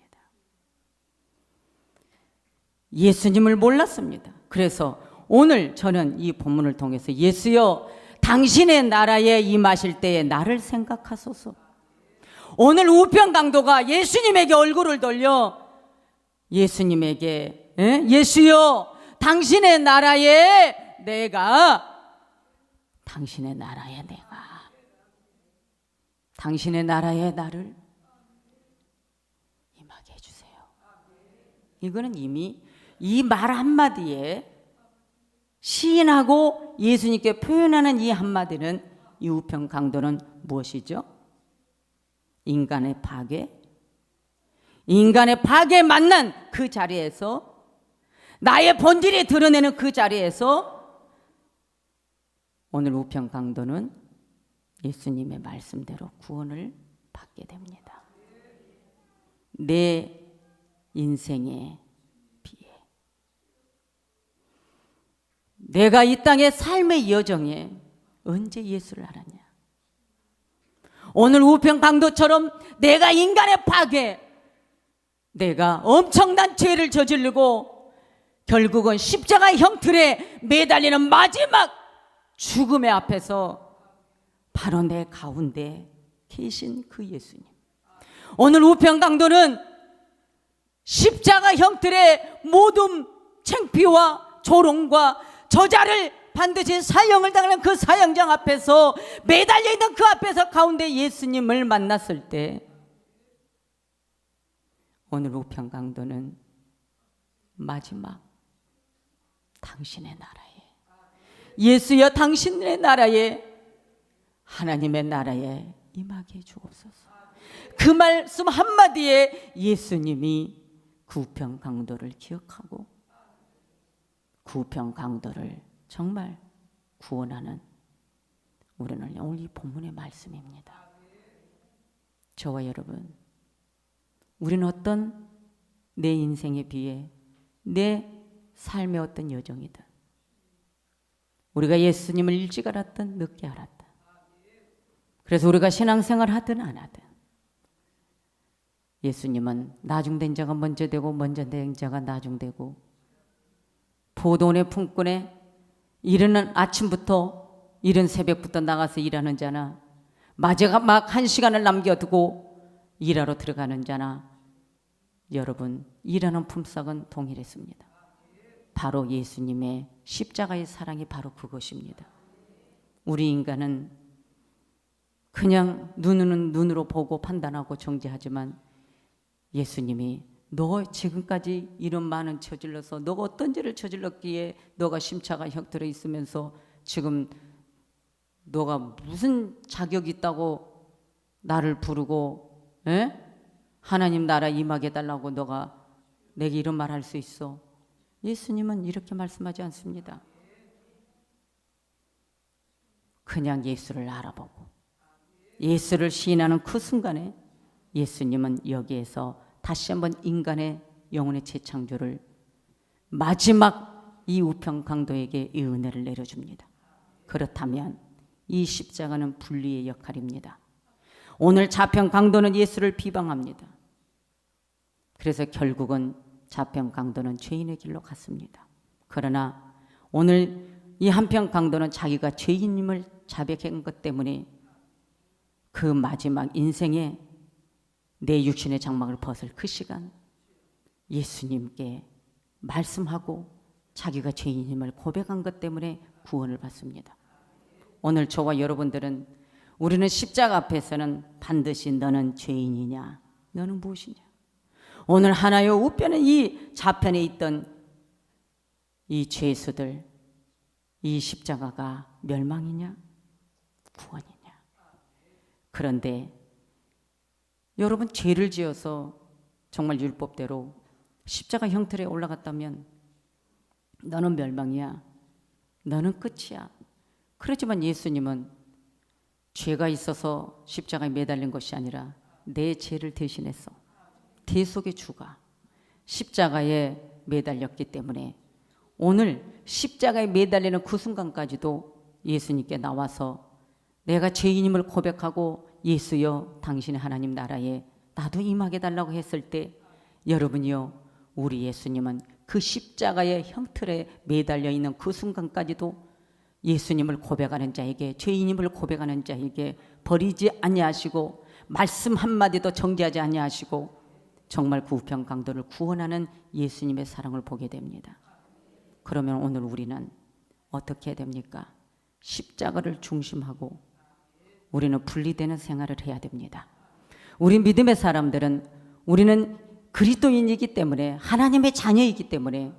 예수님을 몰랐습니다. 그래서 오늘 저는 이 본문을 통해서, 예수여 당신의 나라에 임하실 때에 나를 생각하소서. 오늘 우편 강도가 예수님에게 얼굴을 돌려 예수님에게, 예수여 당신의 나라에 내가, 당신의 나라에 내가, 당신의 나라에 나를 임하게 해주세요. 이거는 이미 이 말 한마디에 시인하고 예수님께 표현하는 이 한마디는, 이 우편 강도는 무엇이죠? 인간의 파괴, 인간의 파괴에 만난 그 자리에서, 나의 본질이 드러내는 그 자리에서 오늘 우편 강도는 예수님의 말씀대로 구원을 받게 됩니다. 내 인생에 비해, 내가 이 땅의 삶의 여정에 언제 예수를 알았냐? 오늘 우편 강도처럼 내가 인간의 파괴, 내가 엄청난 죄를 저지르고 결국은 십자가 형틀에 매달리는 마지막 죽음의 앞에서 바로 내 가운데 계신 그 예수님. 오늘 우편 강도는 십자가 형틀의 모든 창피와 조롱과 저자를 반드시 사형을 당하는 그 사형장 앞에서 매달려 있는 그 앞에서 가운데 예수님을 만났을 때, 오늘 우편 강도는 마지막 당신의 나라에, 예수여 당신의 나라에, 하나님의 나라에 임하게 해주옵소서. 그 말씀 한마디에 예수님이 그 우편 강도를 기억하고 그 우편 강도를 정말 구원하는 우리는 오늘 이 본문의 말씀입니다. 저와 여러분, 우리는 어떤 내 인생에 비해 내 삶의 어떤 여정이든 우리가 예수님을 일찍 알았든 늦게 알았든 그래서 우리가 신앙생활 하든 안 하든 예수님은 나중된 자가 먼저 되고 먼저 된 자가 나중되고 포도원의 품꾼에 이르는 아침부터 이른 새벽부터 나가서 일하는 자나 마지막 1시간을 남겨두고 일하러 들어가는 자나 여러분 일하는 품삯은 동일했습니다. 바로 예수님의 십자가의 사랑이 바로 그것입니다. 우리 인간은 그냥 눈은 눈으로 보고 판단하고 정죄하지만 예수님이 너 지금까지 이런 많은 저질러서 너가 어떤 죄를 저질렀기에 너가 심차가 형틀에 있으면서 지금 너가 무슨 자격이 있다고 나를 부르고 하나님 나라 임하게 해달라고 너가 내게 이런 말 할 수 있어? 예수님은 이렇게 말씀하지 않습니다. 그냥 예수를 알아보고 예수를 시인하는 그 순간에 예수님은 여기에서 다시 한번 인간의 영혼의 재창조를 마지막 이 우편 강도에게 이 은혜를 내려줍니다. 그렇다면 이 십자가는 분리의 역할입니다. 오늘 좌편 강도는 예수를 비방합니다. 그래서 결국은 좌편 강도는 죄인의 길로 갔습니다. 그러나 오늘 이 한편 강도는 자기가 죄인임을 자백한 것 때문에 그 마지막 인생에 내 육신의 장막을 벗을 그 시간 예수님께 말씀하고 자기가 죄인임을 고백한 것 때문에 구원을 받습니다. 오늘 저와 여러분들은 우리는 십자가 앞에서는 반드시 너는 죄인이냐 너는 무엇이냐 오늘 하나요 우편에 이 좌편에 있던 이 죄수들 이 십자가가 멸망이냐 구원이냐. 그런데 여러분 죄를 지어서 정말 율법대로 십자가 형틀에 올라갔다면 너는 멸망이야 너는 끝이야. 그렇지만 예수님은 죄가 있어서 십자가에 매달린 것이 아니라 내 죄를 대신해서 대속의 주가 십자가에 매달렸기 때문에 오늘 십자가에 매달리는 그 순간까지도 예수님께 나와서 내가 죄인임을 고백하고 예수여 당신의 하나님 나라에 나도 임하게 달라고 했을 때 여러분이요 우리 예수님은 그 십자가의 형틀에 매달려 있는 그 순간까지도 예수님을 고백하는 자에게 죄인임을 고백하는 자에게 버리지 아니하시고 말씀 한마디도 정죄하지 아니하시고 정말 그 우편 강도를 구원하는 예수님의 사랑을 보게 됩니다. 그러면 오늘 우리는 어떻게 해야 됩니까? 십자가를 중심하고 우리는 분리되는 생활을 해야 됩니다. 우리 믿음의 사람들은 우리는 그리스도인이기 때문에 하나님의 자녀이기 때문에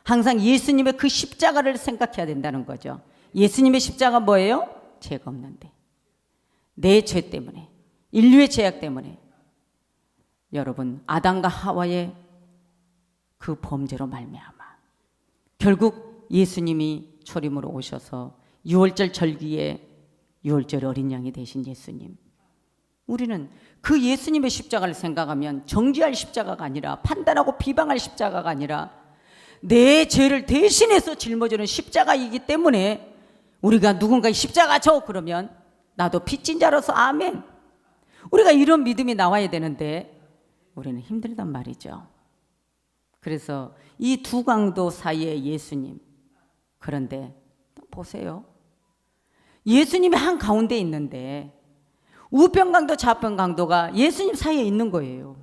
항상 예수님의 그 십자가를 생각해야 된다는 거죠. 예수님의 십자가 뭐예요? 죄가 없는데 내 죄 때문에 인류의 죄악 때문에 여러분 아담과 하와의 그 범죄로 말미암아 결국 예수님이 초림으로 오셔서 유월절 절기에 유월절 어린 양이 되신 예수님 우리는 그 예수님의 십자가를 생각하면 정죄할 십자가가 아니라 판단하고 비방할 십자가가 아니라 내 죄를 대신해서 짊어지는 십자가이기 때문에 우리가 누군가의 십자가 져 그러면 나도 빚진 자로서 아멘 우리가 이런 믿음이 나와야 되는데 우리는 힘들단 말이죠. 그래서 이 두 강도 사이에 예수님 그런데 보세요 예수님이 한 가운데 있는데 우편 강도 좌편 강도가 예수님 사이에 있는 거예요.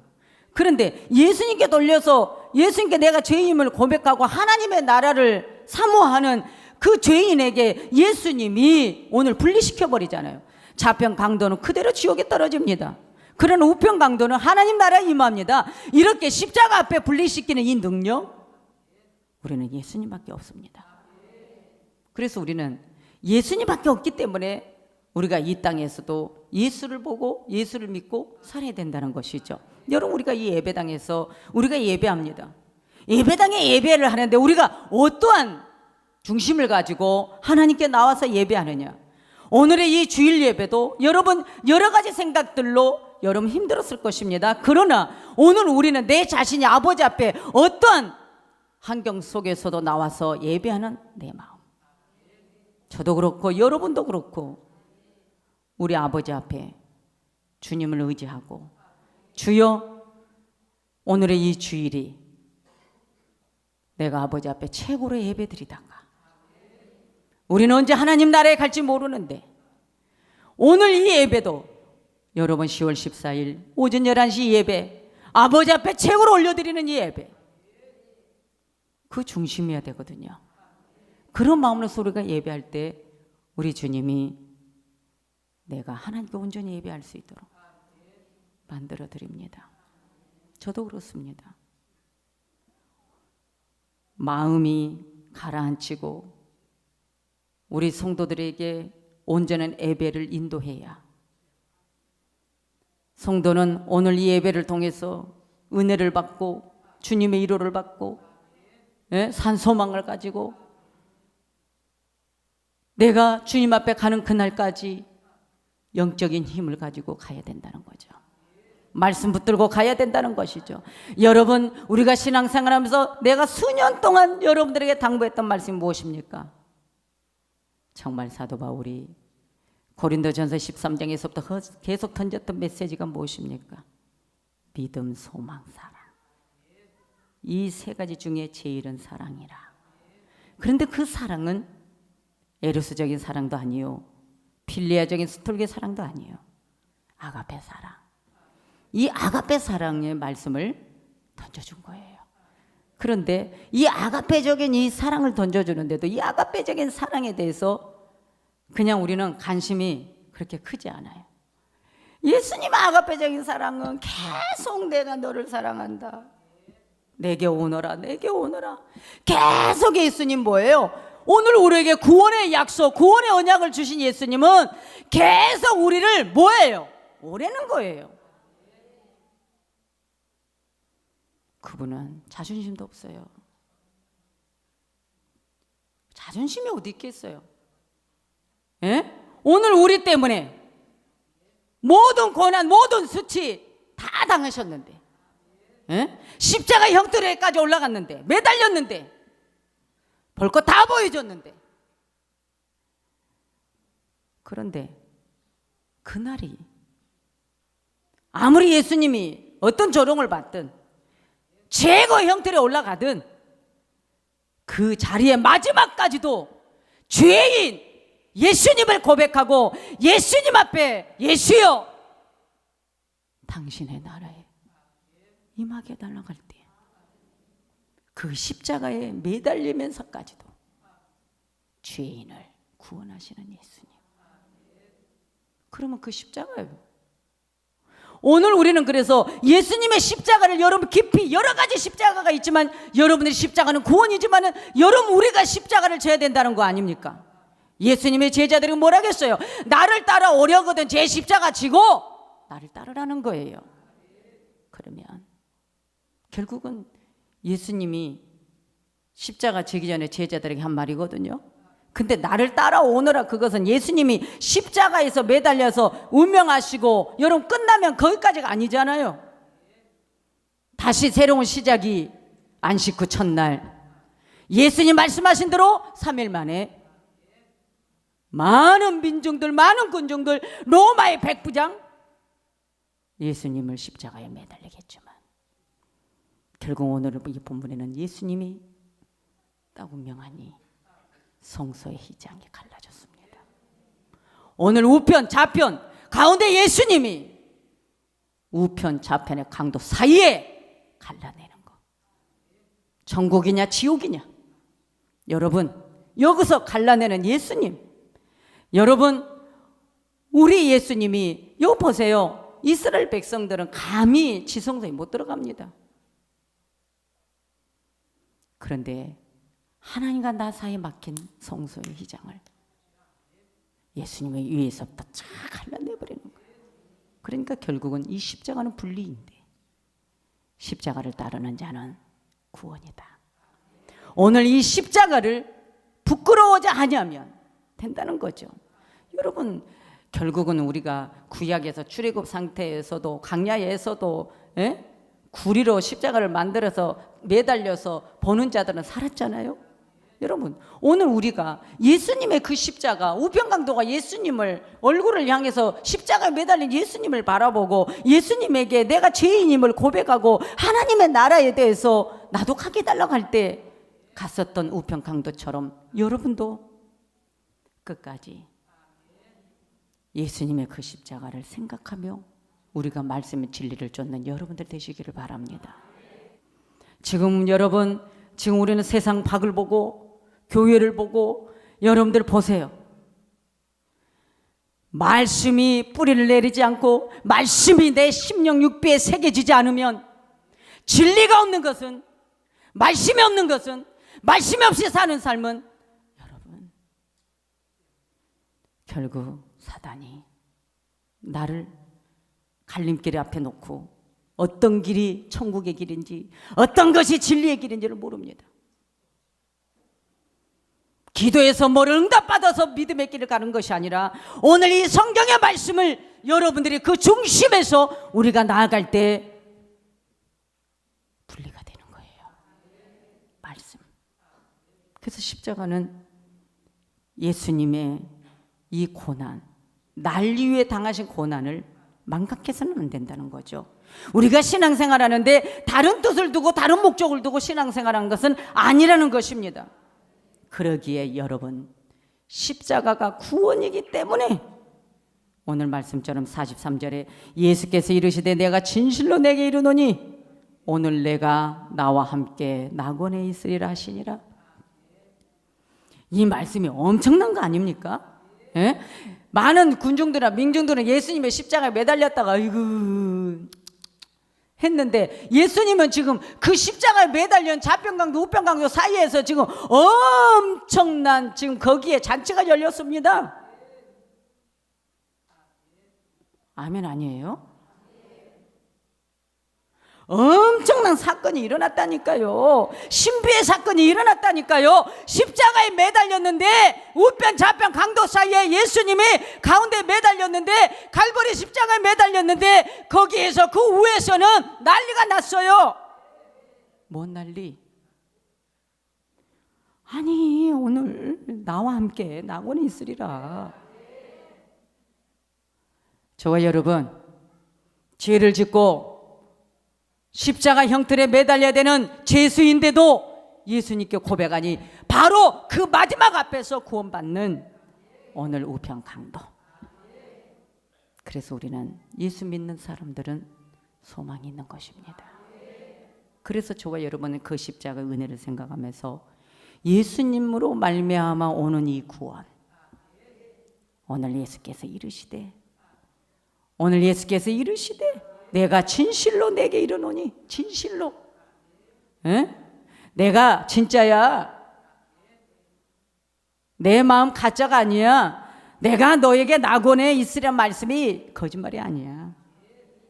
그런데 예수님께 돌려서 예수님께 내가 죄인임을 고백하고 하나님의 나라를 사모하는 그 죄인에게 예수님이 오늘 분리시켜 버리잖아요. 좌편 강도는 그대로 지옥에 떨어집니다. 그러나 우편 강도는 하나님 나라에 임합니다. 이렇게 십자가 앞에 분리시키는 이 능력 우리는 예수님밖에 없습니다. 그래서 우리는 예수님밖에 없기 때문에 우리가 이 땅에서도 예수를 보고 예수를 믿고 살아야 된다는 것이죠. 여러분, 우리가 이 예배당에서 우리가 예배합니다. 예배당에 예배를 하는데 우리가 어떠한 중심을 가지고 하나님께 나와서 예배하느냐. 오늘의 이 주일 예배도 여러분 여러 가지 생각들로 여러분 힘들었을 것입니다. 그러나 오늘 우리는 내 자신이 아버지 앞에 어떠한 환경 속에서도 나와서 예배하는 내 마음, 저도 그렇고 여러분도 그렇고 우리 아버지 앞에 주님을 의지하고, 주여 오늘의 이 주일이 내가 아버지 앞에 최고로 예배드리다가, 우리는 언제 하나님 나라에 갈지 모르는데 오늘 이 예배도 여러분 10월 14일 오전 11시 예배, 아버지 앞에 최고로 올려드리는 이 예배, 그 중심이어야 되거든요. 그런 마음으로서 우리가 예배할 때 우리 주님이 내가 하나님께 온전히 예배할 수 있도록 만들어 드립니다. 저도 그렇습니다. 마음이 가라앉히고 우리 성도들에게 온전한 예배를 인도해야 성도는 오늘 이 예배를 통해서 은혜를 받고 주님의 위로를 받고 산소망을 가지고 내가 주님 앞에 가는 그날까지 영적인 힘을 가지고 가야 된다는 거죠. 말씀 붙들고 가야 된다는 것이죠. 여러분, 우리가 신앙생활하면서 내가 수년 동안 여러분들에게 당부했던 말씀이 무엇입니까? 정말 사도 바울이 고린도전서 13장에서부터 계속 던졌던 메시지가 무엇입니까? 믿음, 소망, 사랑. 이 세 가지 중에 제일은 사랑이라. 그런데 그 사랑은 에로스적인 사랑도 아니요, 필리아적인 스톨게 사랑도 아니에요. 아가페 사랑. 이 아가페 사랑의 말씀을 던져준 거예요. 그런데 이 아가페적인 이 사랑을 던져주는데도 이 아가페적인 사랑에 대해서 그냥 우리는 관심이 그렇게 크지 않아요. 예수님 아가페적인 사랑은 계속 내가 너를 사랑한다, 내게 오너라, 내게 오너라. 계속 예수님 뭐예요? 오늘 우리에게 구원의 약속, 구원의 언약을 주신 예수님은 계속 우리를 뭐예요? 오래는 거예요. 그분은 자존심도 없어요. 자존심이 어디 있겠어요? 예? 오늘 우리 때문에 모든 고난, 모든 수치 다 당하셨는데, 예? 십자가 형태로까지 올라갔는데, 매달렸는데, 볼 거 다 보여줬는데, 그런데 그날이 아무리 예수님이 어떤 조롱을 받든 최고 형태로 올라가든 그 자리의 마지막까지도 죄인 예수님을 고백하고 예수님 앞에 예수여 당신의 나라에 임하게 해달라고 할 때 그 십자가에 매달리면서까지도 죄인을 구원하시는 예수님. 그러면 그 십자가예요. 오늘 우리는 그래서 예수님의 십자가를 여러분 깊이 여러 가지 십자가가 있지만 여러분의 십자가는 구원이지만은 여러분 우리가 십자가를 져야 된다는 거 아닙니까? 예수님의 제자들이 뭐라겠어요? 나를 따라오려거든 제 십자가 지고 나를 따르라는 거예요. 그러면 결국은 예수님이 십자가 지기 전에 제자들에게 한 말이거든요. 근데 나를 따라오너라, 그것은 예수님이 십자가에서 매달려서 운명하시고 여러분 끝나면 거기까지가 아니잖아요. 다시 새로운 시작이 안식 후 첫날 예수님 말씀하신 대로 3일 만에 많은 민중들, 많은 군중들, 로마의 백부장 예수님을 십자가에 매달리게 했지만 결국 오늘 이 본문에는 예수님이 딱 운명하니 성소의 휘장이 갈라졌습니다. 오늘 우편 좌편 가운데 예수님이 우편 좌편의 강도 사이에 갈라내는 거. 천국이냐 지옥이냐. 여러분 여기서 갈라내는 예수님. 여러분 우리 예수님이 여기 보세요. 이스라엘 백성들은 감히 지성소에 못 들어갑니다. 그런데 하나님과 나 사이에 막힌 성소의 휘장을 예수님의 위에서부터 쫙 갈라내버리는 거예요. 그러니까 결국은 이 십자가는 분리인데 십자가를 따르는 자는 구원이다. 오늘 이 십자가를 부끄러워하지 아니하면 된다는 거죠. 여러분, 결국은 우리가 구약에서 출애굽 상태에서도 광야에서도 구리로 십자가를 만들어서 매달려서 보는 자들은 살았잖아요. 여러분, 오늘 우리가 예수님의 그 십자가, 우편강도가 예수님을 얼굴을 향해서 십자가에 매달린 예수님을 바라보고 예수님에게 내가 죄인임을 고백하고 하나님의 나라에 대해서 나도 가게 해달라고 할 때 갔었던 우편강도처럼 여러분도 끝까지 예수님의 그 십자가를 생각하며 우리가 말씀의 진리를 쫓는 여러분들 되시기를 바랍니다. 지금 여러분, 지금 우리는 세상 밖을 보고 교회를 보고 여러분들 보세요. 말씀이 뿌리를 내리지 않고 말씀이 내 심령 육비에 새겨지지 않으면 진리가 없는 것은, 말씀이 없는 것은, 말씀이 없이 사는 삶은 여러분 결국 사단이 나를 갈림길 앞에 놓고 어떤 길이 천국의 길인지 어떤 것이 진리의 길인지를 모릅니다. 기도해서 뭘 응답받아서 믿음의 길을 가는 것이 아니라 오늘 이 성경의 말씀을 여러분들이 그 중심에서 우리가 나아갈 때 분리가 되는 거예요. 말씀. 그래서 십자가는 예수님의 이 고난, 날 위해 당하신 고난을 망각해서는 안 된다는 거죠. 우리가 신앙생활하는데 다른 뜻을 두고 다른 목적을 두고 신앙생활하는 것은 아니라는 것입니다. 그러기에 여러분, 십자가가 구원이기 때문에 오늘 말씀처럼 43절에 예수께서 이르시되 내가 진실로 내게 이르노니 오늘 내가 나와 함께 낙원에 있으리라 하시니라. 이 말씀이 엄청난 거 아닙니까? 예? 많은 군중들이나 민중들은 예수님의 십자가에 매달렸다가 아이고 했는데 예수님은 지금 그 십자가에 매달린 좌편강도 우편강도 사이에서 지금 엄청난 지금 거기에 잔치가 열렸습니다. 아멘 아니에요? 엄청난 사건이 일어났다니까요. 신비의 사건이 일어났다니까요. 십자가에 매달렸는데 우편 좌편 강도 사이에 예수님이 가운데 매달렸는데 갈보리 십자가에 매달렸는데 거기에서 그 위에서는 난리가 났어요. 뭔 난리? 아니 오늘 나와 함께 낙원에 있으리라. 저와 여러분, 죄를 짓고 십자가 형틀에 매달려야 되는 죄수인데도 예수님께 고백하니 바로 그 마지막 앞에서 구원받는 오늘 우편 강도. 그래서 우리는 예수 믿는 사람들은 소망이 있는 것입니다. 그래서 저와 여러분은 그 십자가의 은혜를 생각하면서 예수님으로 말미암아 오는 이 구원, 오늘 예수께서 이르시되 내가 진실로 내게 이르노니, 진실로. 에? 내가 진짜야. 내 마음 가짜가 아니야. 내가 너에게 낙원에 있으란 말씀이 거짓말이 아니야.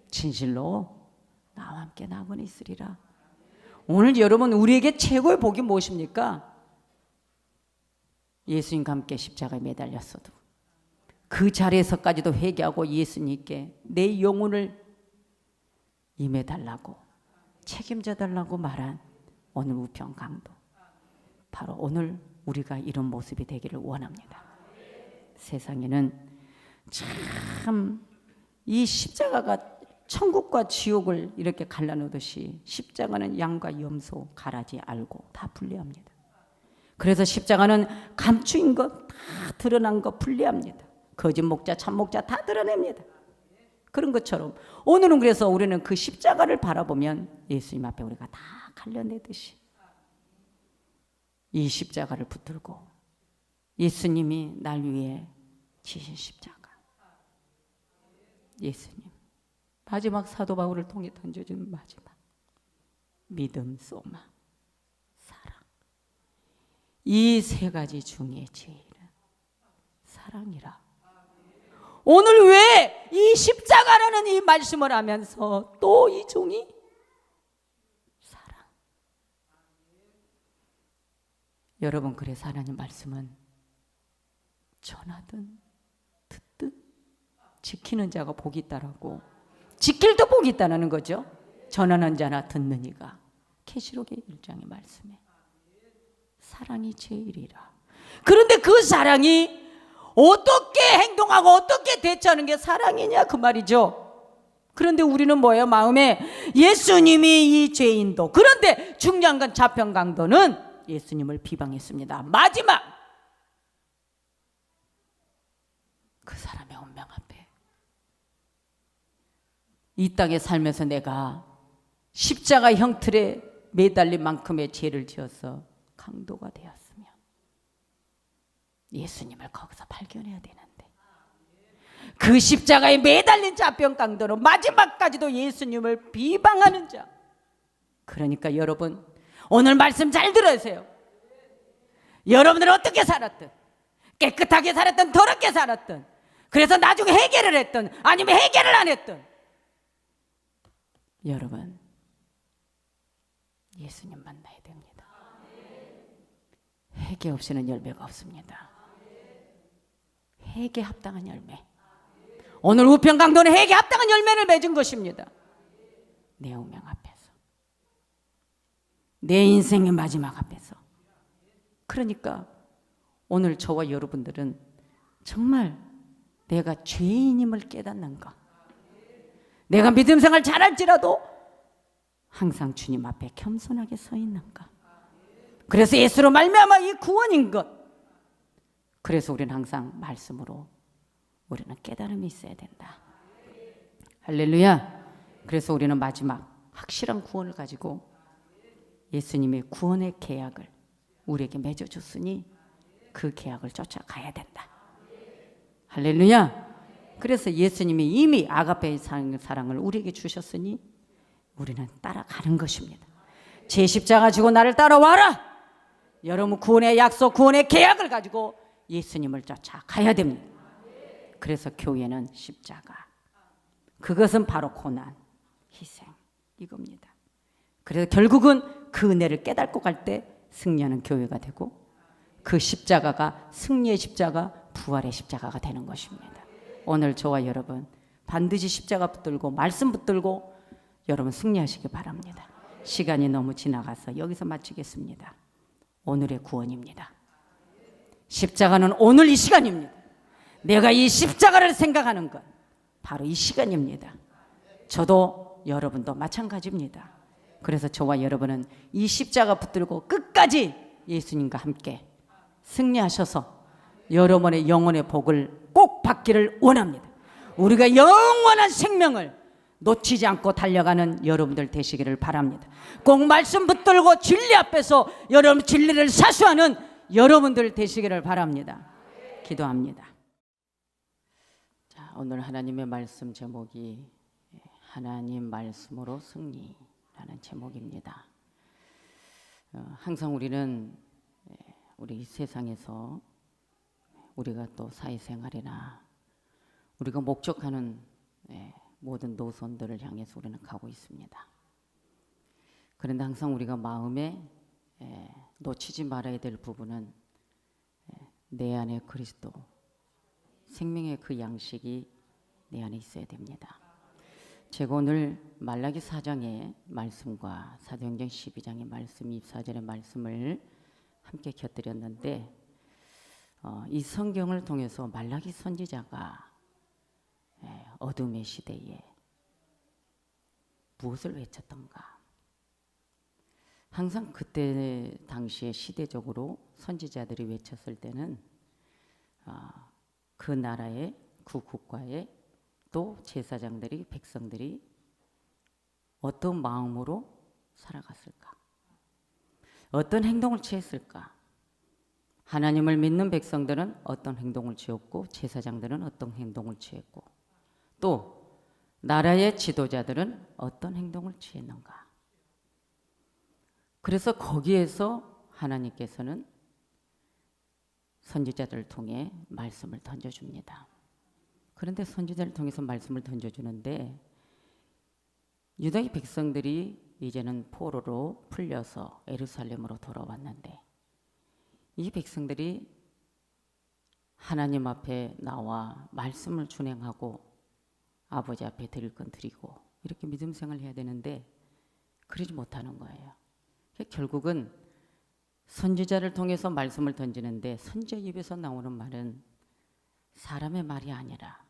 진실로 나와 함께 낙원에 있으리라. 오늘 여러분, 우리에게 최고의 복이 무엇입니까? 예수님과 함께 십자가에 매달렸어도 그 자리에서까지도 회개하고 예수님께 내 영혼을 임해달라고 책임져달라고 말한 오늘 우편 강도, 바로 오늘 우리가 이런 모습이 되기를 원합니다. 세상에는 참 이 십자가가 천국과 지옥을 이렇게 갈라놓듯이 십자가는 양과 염소, 가라지, 알고 다 분리합니다. 그래서 십자가는 감추인 것, 다 드러난 것 분리합니다. 거짓 목자, 참 목자 다 드러냅니다. 그런 것처럼 오늘은 그래서 우리는 그 십자가를 바라보면 예수님 앞에 우리가 다 갈려내듯이 이 십자가를 붙들고 예수님이 날 위해 지신 십자가, 예수님 마지막 사도 바울을 통해 던져주는 마지막 믿음, 소망, 사랑, 이 세 가지 중에 제일은 사랑이라. 오늘 왜 이 십자가라는 이 말씀을 하면서 또 이 종이 사랑. 여러분, 그래서 하나님 말씀은 전하든 듣든 지키는 자가 복이 있다라고. 지킬도 복이 있다는 거죠. 전하는 자나 듣는 이가. 계시록의 1장의 말씀에 사랑이 제일이라. 그런데 그 사랑이 어떻게 행동하고 어떻게 대처하는 게 사랑이냐 그 말이죠. 그런데 우리는 뭐예요? 마음에 예수님이 이 죄인도. 그런데 중요한 건 자평 강도는 예수님을 비방했습니다. 마지막 그 사람의 운명 앞에 이 땅에 살면서 내가 십자가 형틀에 매달린 만큼의 죄를 지어서 강도가 되었으면 예수님을 거기서 발견해야 되는데, 그 십자가에 매달린 자병 강도는 마지막까지도 예수님을 비방하는 자. 그러니까 여러분, 오늘 말씀 잘 들으세요. 여러분들은 어떻게 살았든, 깨끗하게 살았든 더럽게 살았든, 그래서 나중에 해결을 했든 아니면 해결을 안 했든, 여러분 예수님 만나야 됩니다. 회개 없이는 열매가 없습니다. 회개 합당한 열매. 오늘 우편 강도는 회개 합당한 열매를 맺은 것입니다. 내 운명 앞에서, 내 인생의 마지막 앞에서. 그러니까 오늘 저와 여러분들은 정말 내가 죄인임을 깨닫는가, 내가 믿음 생활 잘할지라도 항상 주님 앞에 겸손하게 서 있는가. 그래서 예수로 말미암아 이 구원인 것. 그래서 우리는 항상 말씀으로 우리는 깨달음이 있어야 된다. 할렐루야. 그래서 우리는 마지막 확실한 구원을 가지고 예수님의 구원의 계약을 우리에게 맺어줬으니 그 계약을 쫓아가야 된다. 할렐루야. 그래서 예수님이 이미 아가페의 사랑을 우리에게 주셨으니 우리는 따라가는 것입니다. 제 십자가 지고 나를 따라와라. 여러분, 구원의 약속, 구원의 계약을 가지고 예수님을 쫓아가야 됩니다. 그래서 교회는 십자가, 그것은 바로 고난, 희생, 이겁니다. 그래서 결국은 그 은혜를 깨닫고 갈 때 승리하는 교회가 되고, 그 십자가가 승리의 십자가, 부활의 십자가가 되는 것입니다. 오늘 저와 여러분 반드시 십자가 붙들고 말씀 붙들고 여러분 승리하시기 바랍니다. 시간이 너무 지나가서 여기서 마치겠습니다. 오늘의 구원입니다. 십자가는 오늘 이 시간입니다. 내가 이 십자가를 생각하는 것 바로 이 시간입니다. 저도 여러분도 마찬가지입니다. 그래서 저와 여러분은 이 십자가 붙들고 끝까지 예수님과 함께 승리하셔서 여러분의 영혼의 복을 꼭 받기를 원합니다. 우리가 영원한 생명을 놓치지 않고 달려가는 여러분들 되시기를 바랍니다. 꼭 말씀 붙들고 진리 앞에서 여러분 진리를 사수하는 여러분들 되시기를 바랍니다. 기도합니다. 자, 오늘 하나님의 말씀 제목이 하나님 말씀으로 승리라는 제목입니다. 항상 우리는 우리 세상에서 우리가 또 사회생활이나 우리가 목적하는 모든 노선들을 향해서 우리는 가고 있습니다. 그런데 항상 우리가 마음에 놓치지 말아야 될 부분은 내 안에 그리스도 생명의 그 양식이 내 안에 있어야 됩니다. 제가 오늘 말라기 4장의 말씀과 사도행전 12장의 말씀, 24절의 말씀을 함께 곁들였는데 이 성경을 통해서 말라기 선지자가 어둠의 시대에 무엇을 외쳤던가. 항상 그때 당시에 시대적으로 선지자들이 외쳤을 때는 그 나라의 그 국가의 또 제사장들이 백성들이 어떤 마음으로 살아갔을까, 어떤 행동을 취했을까. 하나님을 믿는 백성들은 어떤 행동을 취했고 제사장들은 어떤 행동을 취했고 또 나라의 지도자들은 어떤 행동을 취했는가. 그래서 거기에서 하나님께서는 선지자들을 통해 말씀을 던져줍니다. 그런데 선지자를 통해서 말씀을 던져주는데 유다의 백성들이 이제는 포로로 풀려서 예루살렘으로 돌아왔는데 이 백성들이 하나님 앞에 나와 말씀을 준행하고 아버지 앞에 드릴 건 드리고 이렇게 믿음 생활을 해야 되는데 그러지 못하는 거예요. 결국은 선지자를 통해서 말씀을 던지는데 선지자 입에서 나오는 말은 사람의 말이 아니라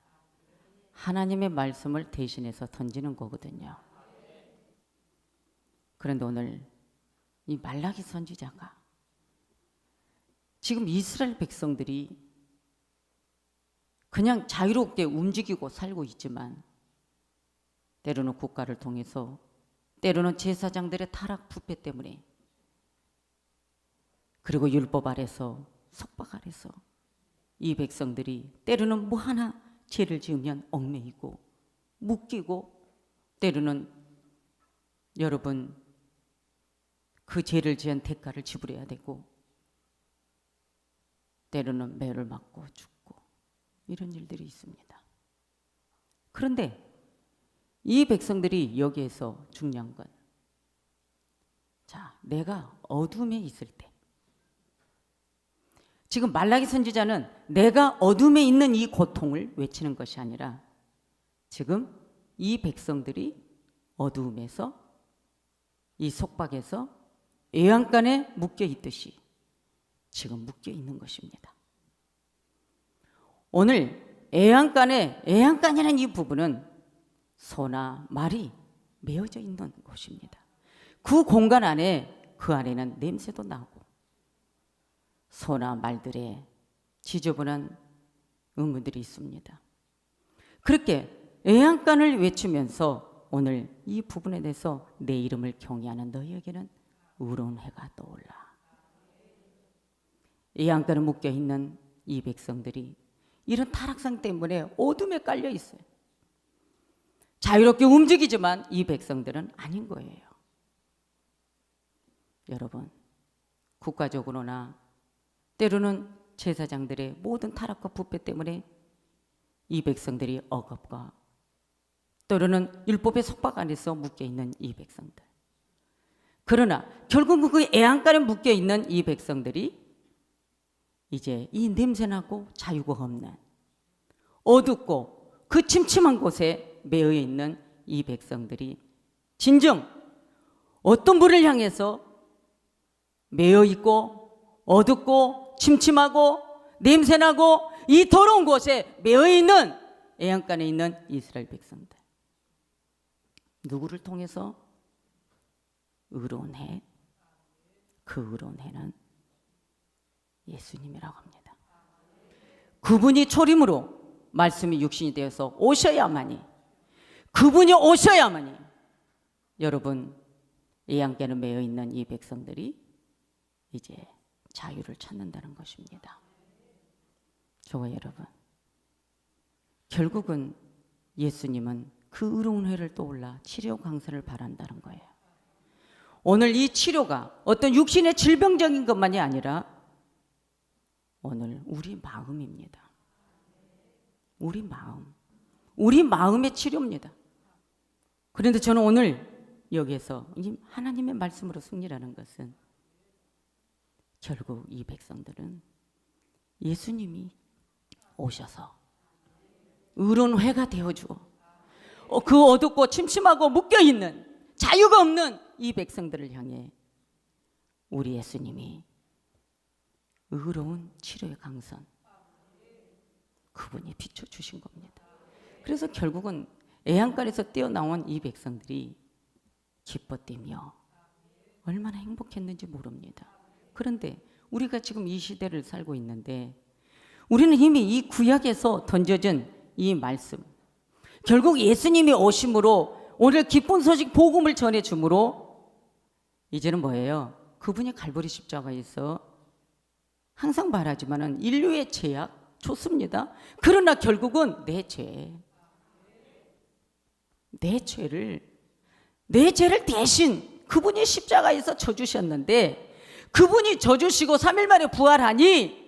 하나님의 말씀을 대신해서 던지는 거거든요. 그런데 오늘 이 말라기 선지자가 지금 이스라엘 백성들이 그냥 자유롭게 움직이고 살고 있지만 때로는 국가를 통해서 때로는 제사장들의 타락 부패 때문에 그리고 율법 아래서 속박 아래서 이 백성들이 때로는 뭐 하나 죄를 지으면 얽매이고 묶이고 때로는 여러분 그 죄를 지은 대가를 지불해야 되고 때로는 매를 맞고 죽고 이런 일들이 있습니다. 그런데 이 백성들이 여기에서 중요한 건 자, 내가 어둠에 있을 때 지금 말라기 선지자는 내가 어둠에 있는 이 고통을 외치는 것이 아니라 지금 이 백성들이 어두움에서 이 속박에서 애양간에 묶여 있듯이 지금 묶여 있는 것입니다. 오늘 애양간이라는 이 부분은 소나 말이 메어져 있는 곳입니다. 그 공간 안에 그 안에는 냄새도 나고 소나 말들의 지저분한 의문들이 있습니다. 그렇게 애양간을 외치면서 오늘 이 부분에 대해서 내 이름을 경외하는 너희에게는 의로운 해가 떠올라. 애양간에 묶여 있는 이 백성들이 이런 타락상 때문에 어둠에 깔려 있어요. 자유롭게 움직이지만 이 백성들은 아닌 거예요. 여러분, 국가적으로나 때로는 제사장들의 모든 타락과 부패 때문에 이 백성들이 억압과 때로는 율법의 속박 안에서 묶여있는 이 백성들. 그러나 결국 그 애양간에 묶여있는 이 백성들이 이제 이 냄새나고 자유가 없는 어둡고 그 침침한 곳에 매여 있는 이 백성들이 진정 어떤 분을 향해서 매여 있고 어둡고 침침하고 냄새나고 이 더러운 곳에 매여 있는 애양간에 있는 이스라엘 백성들. 누구를 통해서? 의로운 해. 그 의로운 해는 예수님이라고 합니다. 그분이 초림으로 말씀이 육신이 되어서 오셔야만이, 그분이 오셔야만이 여러분 애양간에 매여 있는 이 백성들이 이제 자유를 찾는다는 것입니다. 저와 여러분, 결국은 예수님은 그 의로운 회를 떠올라 치료 강사를 바란다는 거예요. 오늘 이 치료가 어떤 육신의 질병적인 것만이 아니라 오늘 우리 마음입니다. 우리 마음의 치료입니다. 그런데 저는 오늘 여기에서 하나님의 말씀으로 승리라는 것은 결국 이 백성들은 예수님이 오셔서 의로운 회가 되어주어 그 어둡고 침침하고 묶여있는 자유가 없는 이 백성들을 향해 우리 예수님이 의로운 치료의 강선 그분이 비춰주신 겁니다. 그래서 결국은 애양간에서 뛰어나온 이 백성들이 기뻐 뛰며 얼마나 행복했는지 모릅니다. 그런데 우리가 지금 이 시대를 살고 있는데 우리는 이미 이 구약에서 던져진 이 말씀, 결국 예수님이 오심으로 오늘 기쁜 소식 복음을 전해줌으로 이제는 뭐예요? 그분이 갈보리 십자가에서 항상 말하지만은 인류의 죄악 좋습니다. 그러나 결국은 내 죄를 대신 그분이 십자가에서 져주셨는데 그분이 져주시고 3일 만에 부활하니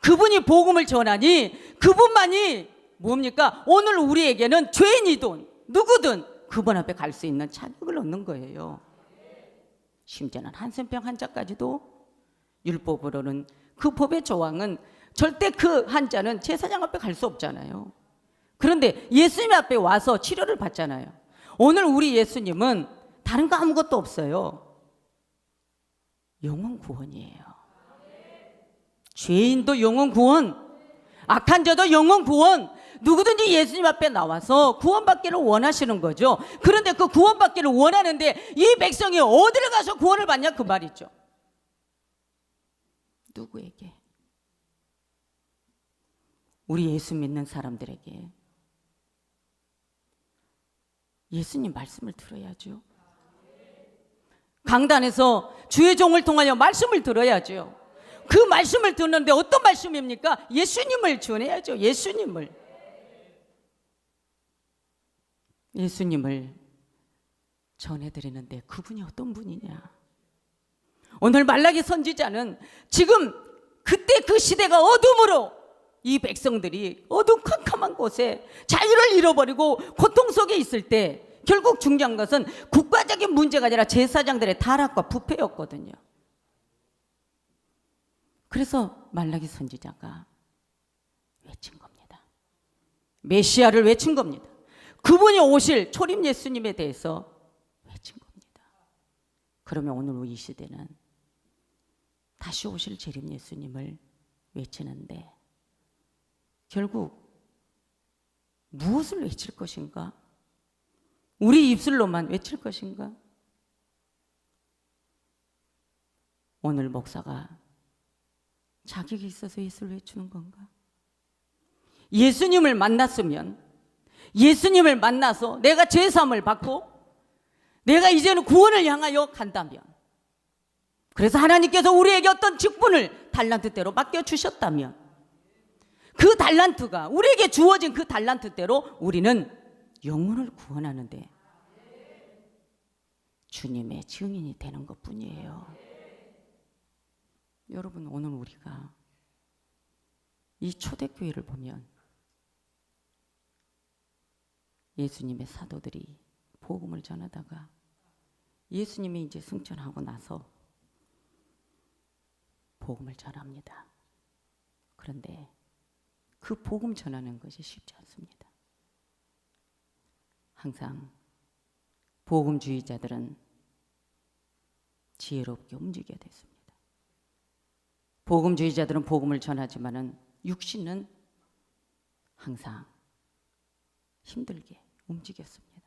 그분이 복음을 전하니 그분만이 뭡니까? 오늘 우리에게는 죄인이든 누구든 그분 앞에 갈 수 있는 자격을 얻는 거예요. 심지어는 한센병 환자까지도 율법으로는 그 법의 조항은 절대 그 환자는 제사장 앞에 갈 수 없잖아요. 그런데 예수님 앞에 와서 치료를 받잖아요. 오늘 우리 예수님은 다른 거 아무것도 없어요. 영혼 구원이에요. 죄인도 영혼 구원, 악한 자도 영혼 구원. 누구든지 예수님 앞에 나와서 구원받기를 원하시는 거죠. 그런데 그 구원받기를 원하는데 이 백성이 어디를 가서 구원을 받냐 그 말이죠. 누구에게? 우리 예수 믿는 사람들에게. 예수님 말씀을 들어야죠. 강단에서 주의 종을 통하여 말씀을 들어야죠. 그 말씀을 듣는데 어떤 말씀입니까? 예수님을 전해야죠. 예수님을 전해드리는데 그분이 어떤 분이냐? 오늘 말라기 선지자는 지금 그때 그 시대가 어둠으로 이 백성들이 어둠캄캄한 곳에 자유를 잃어버리고 고통 속에 있을 때 결국 중요한 것은 국가적인 문제가 아니라 제사장들의 타락과 부패였거든요. 그래서 말라기 선지자가 외친 겁니다. 메시아를 외친 겁니다. 그분이 오실 초림 예수님에 대해서 외친 겁니다. 그러면 오늘 이 시대는 다시 오실 재림 예수님을 외치는데 결국 무엇을 외칠 것인가? 우리 입술로만 외칠 것인가? 오늘 목사가 자격이 있어서 예수를 외치는 건가? 예수님을 만났으면, 예수님을 만나서 내가 죄사함을 받고 내가 이제는 구원을 향하여 간다면, 그래서 하나님께서 우리에게 어떤 직분을 달란트대로 맡겨주셨다면 그 달란트가, 우리에게 주어진 그 달란트대로 우리는 영혼을 구원하는데 주님의 증인이 되는 것뿐이에요. 여러분, 오늘 우리가 이 초대교회를 보면 예수님의 사도들이 복음을 전하다가 예수님이 이제 승천하고 나서 복음을 전합니다. 그런데 그 복음 전하는 것이 쉽지 않습니다. 항상 복음주의자들은 지혜롭게 움직여야 됐습니다. 복음주의자들은 복음을 전하지만은 육신은 항상 힘들게 움직였습니다.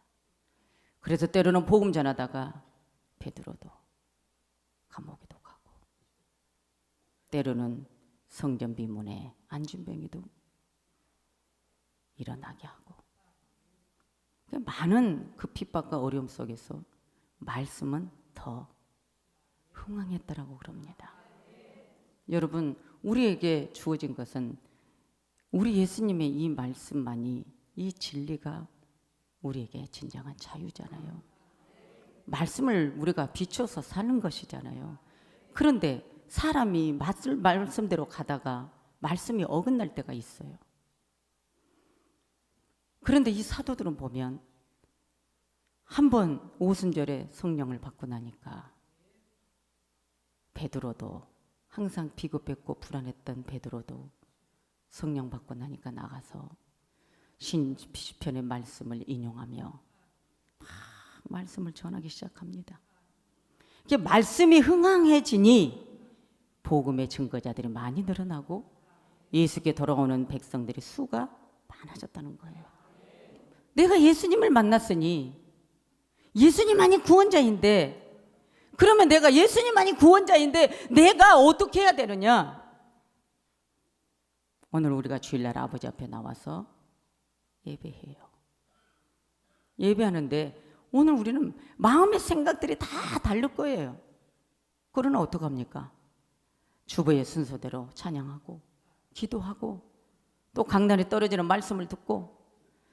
그래서 때로는 복음 전하다가 베드로도 감옥에도 가고, 때로는 성전 비문에 안진뱅이도 일어나게 하고, 많은 그 핍박과 어려움 속에서 말씀은 더 흥황했다라고 그럽니다. 여러분, 우리에게 주어진 것은 우리 예수님의 이 말씀만이, 이 진리가 우리에게 진정한 자유잖아요. 말씀을 우리가 비춰서 사는 것이잖아요. 그런데 사람이 말씀대로 가다가 말씀이 어긋날 때가 있어요. 그런데 이 사도들은 보면 한번 오순절에 성령을 받고 나니까 베드로도, 항상 비겁했고 불안했던 베드로도 성령 받고 나니까 나가서 시편의 말씀을 인용하며 막 말씀을 전하기 시작합니다. 이게 말씀이 흥황해지니 복음의 증거자들이 많이 늘어나고 예수께 돌아오는 백성들의 수가 많아졌다는 거예요. 내가 예수님을 만났으니 예수님만이 구원자인데, 그러면 내가 예수님만이 구원자인데 내가 어떻게 해야 되느냐? 오늘 우리가 주일날 아버지 앞에 나와서 예배해요. 예배하는데 오늘 우리는 마음의 생각들이 다 다를 거예요. 그러나 어떡합니까? 주보의 순서대로 찬양하고 기도하고 또 강단에 떨어지는 말씀을 듣고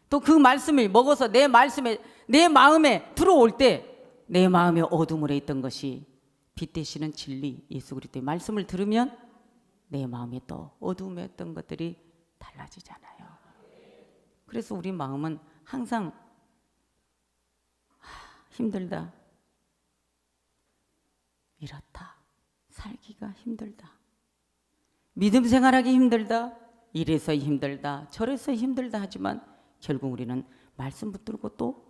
또 그 말씀을 먹어서 내 마음에 들어올 때 내 마음의 어둠으로 있던 것이 빛 되시는 진리 예수 그리스도의 말씀을 들으면 내 마음에 또 어둠에 있던 것들이 달라지잖아요. 그래서 우리 마음은 항상 힘들다, 이렇다, 살기가 힘들다, 믿음 생활하기 힘들다, 이래서 힘들다, 저래서 힘들다 하지만 결국 우리는 말씀 붙들고 또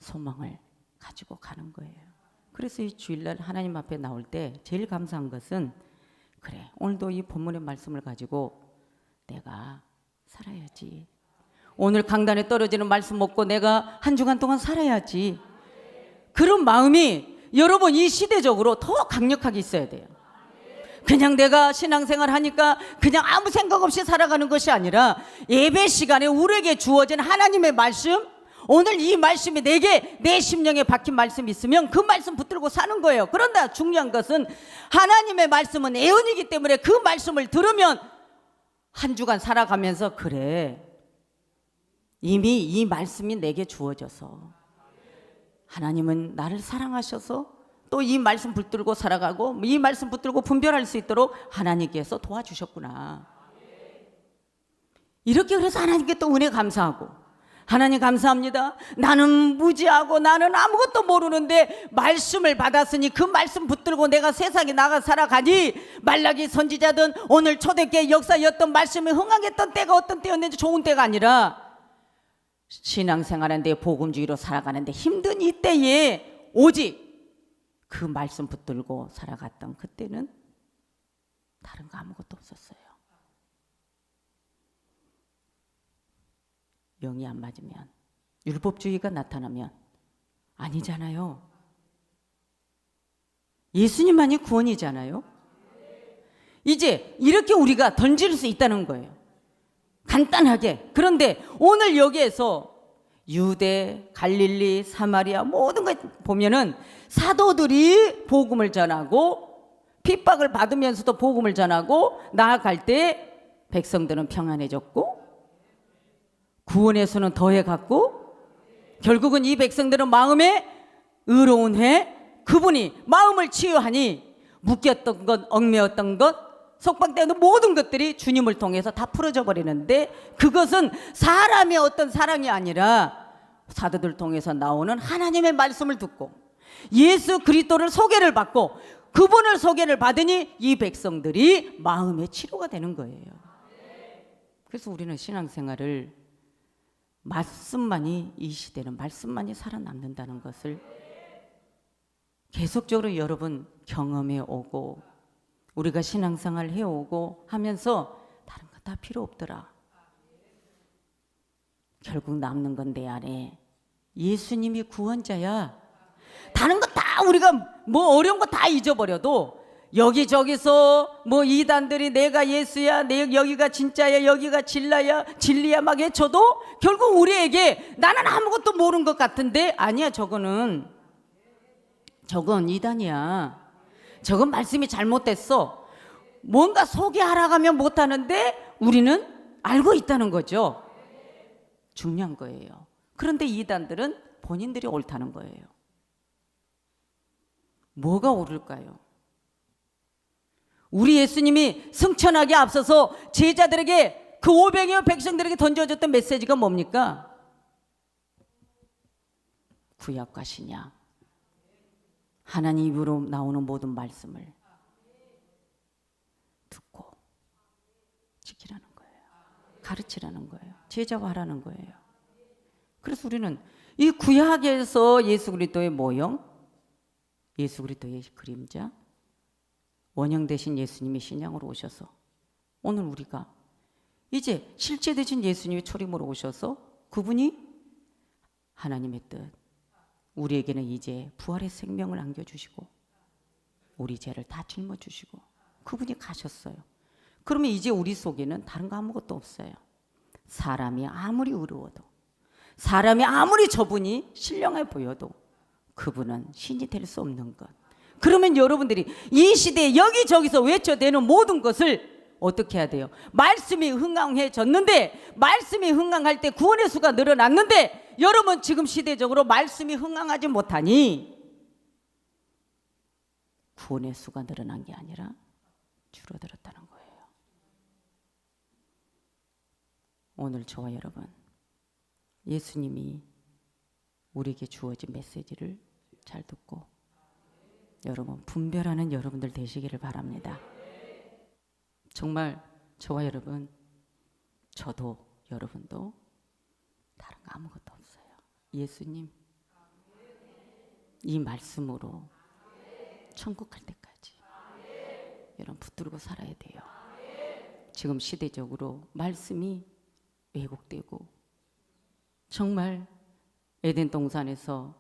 소망을 가지고 가는 거예요. 그래서 이 주일날 하나님 앞에 나올 때 제일 감사한 것은, 그래, 오늘도 이 본문의 말씀을 가지고 내가 살아야지, 오늘 강단에 떨어지는 말씀 먹고 내가 한 주간 동안 살아야지, 그런 마음이 여러분 이 시대적으로 더 강력하게 있어야 돼요. 그냥 내가 신앙생활 하니까 그냥 아무 생각 없이 살아가는 것이 아니라 예배 시간에 우리에게 주어진 하나님의 말씀, 오늘 이 말씀이 내게 내 심령에 박힌 말씀이 있으면 그 말씀 붙들고 사는 거예요. 그런데 중요한 것은 하나님의 말씀은 애언이기 때문에 그 말씀을 들으면 한 주간 살아가면서, 그래, 이미 이 말씀이 내게 주어져서 하나님은 나를 사랑하셔서 또 이 말씀 붙들고 살아가고 이 말씀 붙들고 분별할 수 있도록 하나님께서 도와주셨구나. 이렇게 그래서 하나님께 또 은혜 감사하고, 하나님 감사합니다, 나는 무지하고 나는 아무것도 모르는데 말씀을 받았으니 그 말씀 붙들고 내가 세상에 나가 살아가니, 말라기 선지자든 오늘 초대교회 역사였던 말씀에 흥하겠던 때가 어떤 때였는지 좋은 때가 아니라 신앙생활하는데 복음주의로 살아가는데 힘든 이때에 오직 그 말씀 붙들고 살아갔던 그때는 다른 거 아무것도 없었어요. 영이 안 맞으면, 율법주의가 나타나면 아니잖아요. 예수님만이 구원이잖아요. 이제 이렇게 우리가 던질 수 있다는 거예요, 간단하게. 그런데 오늘 여기에서 유대, 갈릴리, 사마리아 모든 걸 보면은 사도들이 복음을 전하고 핍박을 받으면서도 복음을 전하고 나아갈 때 백성들은 평안해졌고 구원의 수는 더해갔고, 결국은 이 백성들은 마음에 의로운 해 그분이 마음을 치유하니 묶였던 것, 얽매였던 것, 속박되는 모든 것들이 주님을 통해서 다 풀어져 버리는데, 그것은 사람의 어떤 사랑이 아니라 사도들 통해서 나오는 하나님의 말씀을 듣고 예수 그리스도를 소개를 받고 그분을 소개를 받으니 이 백성들이 마음의 치료가 되는 거예요. 그래서 우리는 신앙생활을 말씀만이, 이 시대는 말씀만이 살아남는다는 것을 계속적으로 여러분 경험해 오고 우리가 신앙생활 해오고 하면서 다른 거 다 필요 없더라. 결국 남는 건 내 안에 예수님이 구원자야. 다른 거 다 우리가 뭐 어려운 거 다 잊어버려도 여기저기서 뭐 이단들이 내가 예수야, 내 여기가 진짜야, 여기가 진리야 막 외쳐도 결국 우리에게 나는 아무것도 모르는 것 같은데, 아니야, 저건 이단이야, 저건 말씀이 잘못됐어, 뭔가 소개하라 가면 못하는데 우리는 알고 있다는 거죠. 중요한 거예요. 그런데 이단들은 본인들이 옳다는 거예요. 뭐가 옳을까요? 우리 예수님이 승천하게 앞서서 제자들에게, 그 500여 백성들에게 던져줬던 메시지가 뭡니까? 구약과 신약, 하나님 입으로 나오는 모든 말씀을 듣고 지키라는 거예요. 가르치라는 거예요. 제자화하라는 거예요. 그래서 우리는 이 구약에서 예수 그리스도의 모형, 예수 그리스도의 그림자, 원형 대신 예수님이 신약으로 오셔서 오늘 우리가 이제 실제 되신 예수님이 초림으로 오셔서 그분이 하나님의 뜻, 우리에게는 이제 부활의 생명을 안겨주시고 우리 죄를 다 짊어주시고 그분이 가셨어요. 그러면 이제 우리 속에는 다른 거 아무것도 없어요. 사람이 아무리 의로워도, 사람이 아무리 저분이 신령해 보여도 그분은 신이 될 수 없는 것. 그러면 여러분들이 이 시대에 여기저기서 외쳐대는 모든 것을 어떻게 해야 돼요? 말씀이 흥황해졌는데, 말씀이 흥황할 때 구원의 수가 늘어났는데, 여러분 지금 시대적으로 말씀이 흥황하지 못하니 구원의 수가 늘어난 게 아니라 ら 줄어들었다는 거예요. 줄어들었다는 거예요. 。 그래서 우리는 이 구약에서 예수 그리스도의 모형, 예수 그리스도의 그림자, 원형 대신 예수님이 신약으로 오셔서 오늘 우리가 이제 실제 되신 예수님이 초림으로 오셔서 그분이 하나님의 뜻, 우리에게는 이제 부활의 생명을 안겨주시고 우리 죄를 다 짊어주시고 그분이 가셨어요. 그러면 이제 우리 속에는 다른 거 아무것도 없어요. 사람이 아무리 저분이 신령해 보여도 그분은 신이 될 수 없는 것. 그러면 여러분들이 이 시대에 여기저기서 외쳐대는 모든 것을 어떻게 해야 돼요? 말씀이 흥황해졌는데, 말씀이 흥황할 때 구원의 수가 늘어났는데, 여러분 지금 시대적으로 말씀이 흥황하지 못하니 구원의 수가 늘어난 게 아니라 줄어들었다는 거예요. 오늘 저와 여러분 예수님이 우리에게 주어진 메시지를 잘 듣고 여러분 분별하는 여러분들 되시기를 바랍니다. 정말 저와 여러분, 저도 여러분도 다른 거 아무것도 없어요. 예수님 이 말씀으로 천국 갈 때까지 여러분 붙들고 살아야 돼요. 지금 시대적으로 말씀이 왜곡되고 정말 에덴 동산에서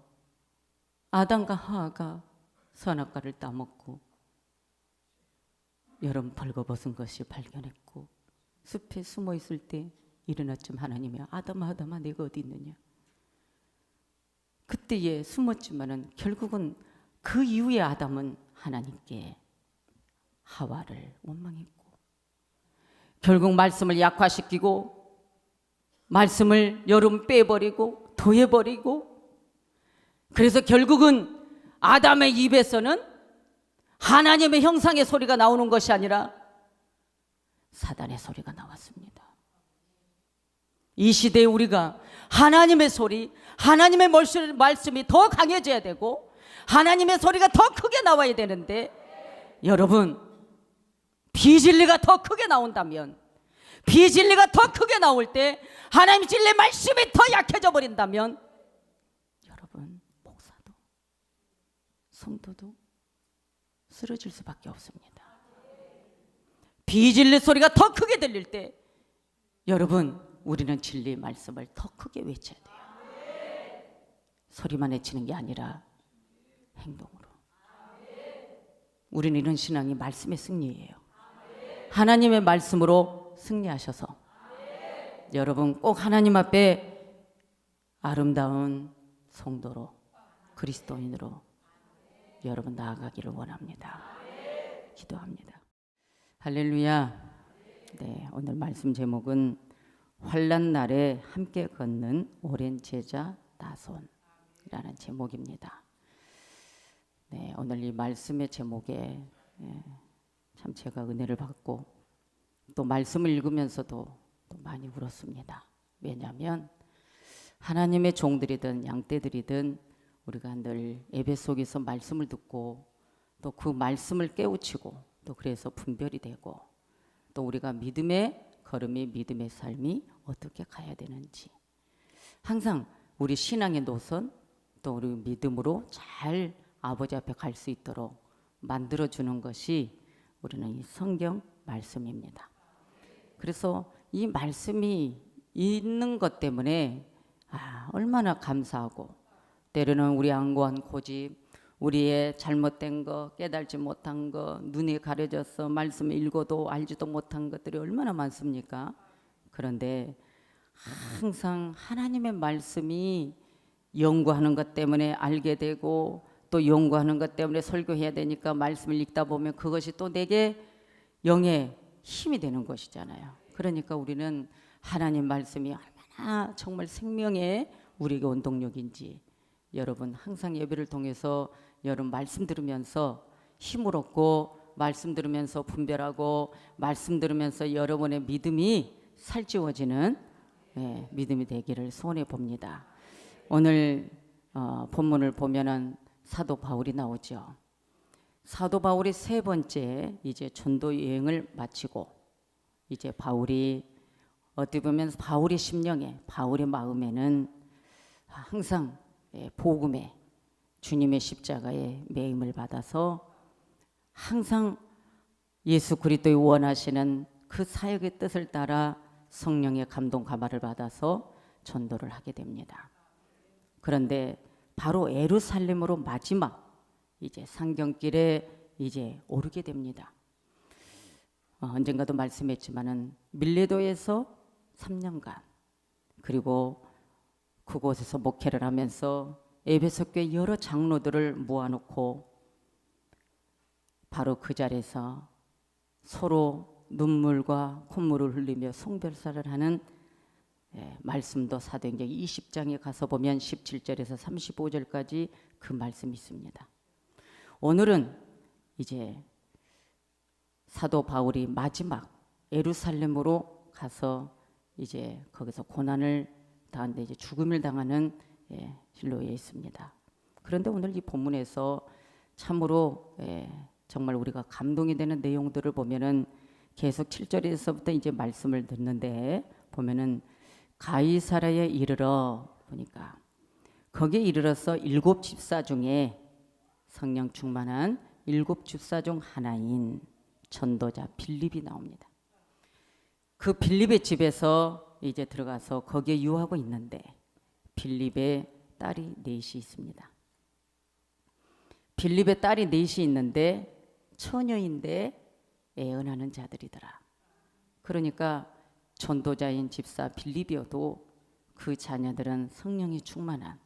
아담과 하와가 선악과를 따먹고 여러분 벌거벗은 것을 발견했고 숲에 숨어 있을 때 일어나쯤 하나님이 아담아 아담아 내가 어디 있느냐. 그때에 숨었지만은 결국은 그 이후에 아담은 하나님께 하와를 원망했고 결국 말씀을 약화시키고 말씀을 여름 빼버리고 도해버리고 그래서 결국은 아담의 입에서는 하나님의 형상의 소리가 나오는 것이 아니라 사단의 소리가 나왔습니다. 이 시대에 우리가 하나님의 소리, 하나님의 말씀이 더 강해져야 되고 하나님의 소리가 더 크게 나와야 되는데 여러분 비진리가 더 크게 나온다면 비진리가 더 크게 나올 때 하나님 진리의 말씀이 더 약해져 버린다면 여러분 목사도 성도도 쓰러질 수밖에 없습니다. 비진리 소리가 더 크게 들릴 때 여러분 우리는 진리의 말씀을 더 크게 외쳐야 돼요. 소리만 외치는 게 아니라 행동으로. 우리는 이런 신앙이 말씀의 승리예요. 하나님의 말씀으로 승리하셔서 여러분 꼭 하나님 앞에 아름다운 성도로 그리스도인으로 여러분 나아가기를 원합니다. 기도합니다. 할렐루야. 네, 오늘 말씀 제목은 환난 날에 함께 걷는 오랜 제자 나손이라는 제목입니다. 네, 오늘 이 말씀의 제목에 참 제가 은혜를 받고 또 말씀을 읽으면서도 또 많이 울었습니다. 왜냐하면 하나님의 종들이든 양떼들이든 우리가 늘 예배 속에서 말씀을 듣고 또 그 말씀을 깨우치고 또 그래서 분별이 되고 또 우리가 믿음의 걸음이 믿음의 삶이 어떻게 가야 되는지 항상 우리 신앙의 노선 또 우리 믿음으로 잘 아버지 앞에 갈 수 있도록 만들어주는 것이 우리는 이 성경 말씀입니다. 그래서 이 말씀이 있는 것 때문에 얼마나 감사하고 때로는 우리 안고한 고집 우리의 잘못된 거 깨달지 못한 거 눈이 가려져서 말씀 읽어도 알지도 못한 것들이 얼마나 많습니까? 그런데 항상 하나님의 말씀이 연구하는 것 때문에 알게 되고 또 연구하는 것 때문에 설교해야 되니까 말씀을 읽다 보면 그것이 또 내게 영의 힘이 되는 것이잖아요. 그러니까 우리는 하나님 말씀이 얼마나 정말 생명의 우리에게 원동력인지 여러분 항상 예배를 통해서 여러분 말씀 들으면서 힘을 얻고 말씀 들으면서 분별하고 말씀 들으면서 여러분의 믿음이 살찌워지는 믿음이 되기를 소원해 봅니다. 오늘 본문을 보면은 사도 바울이 나오죠. 사도 바울이 세 번째 이제 전도 여행을 마치고 이제 바울이 어떻게 보면 바울의 심령에 바울의 마음에는 항상 복음에 주님의 십자가에 매임을 받아서 항상 예수 그리스도의 원하시는 그 사역의 뜻을 따라 성령의 감동 감화를 받아서 전도를 하게 됩니다. 그런데 바로 예루살렘으로 마지막 이제 상경길에 이제 오르게 됩니다. 언젠가도 말씀했지만은 밀레도에서 3년간 그리고 그곳에서 목회를 하면서 에베소 교회 여러 장로들을 모아놓고 바로 그 자리에서 서로 눈물과 콧물을 흘리며 송별사를 하는 말씀도 사도행전 20장에 가서 보면 17절에서 35절까지 그 말씀이 있습니다. 오늘은 이제 사도 바울이 마지막 예루살렘으로 가서 이제 거기서 고난을 당하는데 이제 죽음을 당하는 실로에 있습니다. 그런데 오늘 이 본문에서 참으로 정말 우리가 감동이 되는 내용들을 보면은 계속 7절에서부터 이제 말씀을 듣는데 보면은 가이사랴에 이르러 보니까 거기에 이르러서 7 집사 중에 성령 충만한 7 집사 중 하나인 전도자 빌립이 나옵니다. 그 빌립의 집에서 이제 들어가서 거기에 유하고 있는데 빌립의 딸이 넷이 있습니다. 빌립의 딸이 넷이 있는데 처녀인데 애언하는 자들이더라. 그러니까 전도자인 집사 빌립이어도 그 자녀들은 성령이 충만한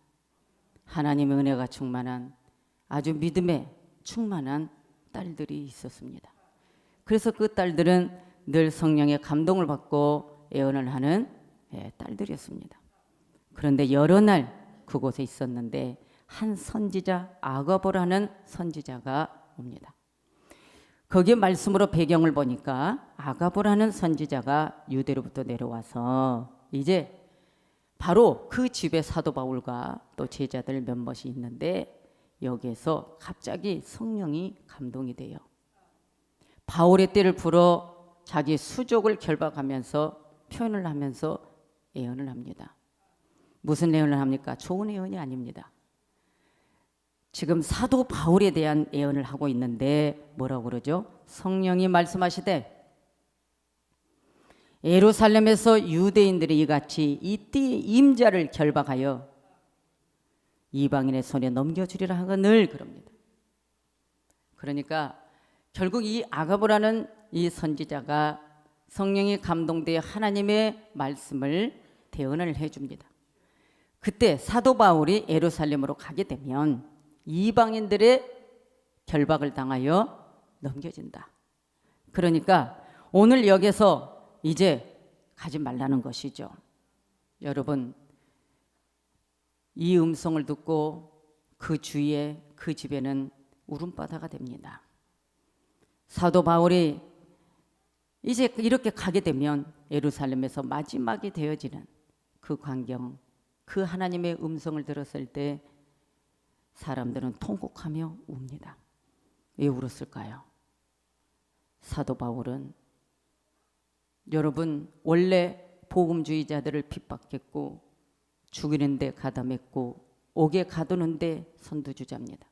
하나님의 은혜가 충만한 아주 믿음에 충만한 딸들이 있었습니다. 그래서 그 딸들은 늘 성령의 감동을 받고 애언을 하는 딸들이었습니다. 그런데 여러 날 그곳에 있었는데 한 선지자 아가보라는 선지자가 옵니다. 거기에 말씀으로 배경을 보니까 아가보라는 선지자가 유대로부터 내려와서 이제 바로 그 집에 사도 바울과 또 제자들 몇몇이 있는데 여기에서 갑자기 성령이 감동이 돼요. 바울의 떼를 불어 자기 수족을 결박하면서 표현을 하면서 애언을 합니다. 무슨 애언을 합니까? 좋은 애언이 아닙니다. 지금 사도 바울에 대한 애언을 하고 있는데 뭐라고 그러죠? 성령이 말씀하시되 예루살렘에서 유대인들이 이같이 이 띠의 임자를 결박하여 이방인의 손에 넘겨주리라 하거늘 그럽니다. 그러니까 결국 이 아가보라는 이 선지자가 성령이 감동되어 하나님의 말씀을 대언을 해줍니다. 그때 사도 바울이 예루살렘으로 가게 되면 이방인들의 결박을 당하여 넘겨진다. 그러니까 오늘 여기서 이제 가지 말라는 것이죠. 여러분, 이 음성을 듣고 그 주위에 그 집에는 울음바다가 됩니다. 사도 바울이 이제 이렇게 가게 되면 예루살렘에서 마지막이 되어지는 그 광경, 그 하나님의 음성을 들었을 때 사람들은 통곡하며 웁니다. 왜 울었을까요? 사도 바울은 여러분 원래 복음주의자들을 핍박했고 죽이는데 가담했고 옥에 가두는데 선두주자입니다.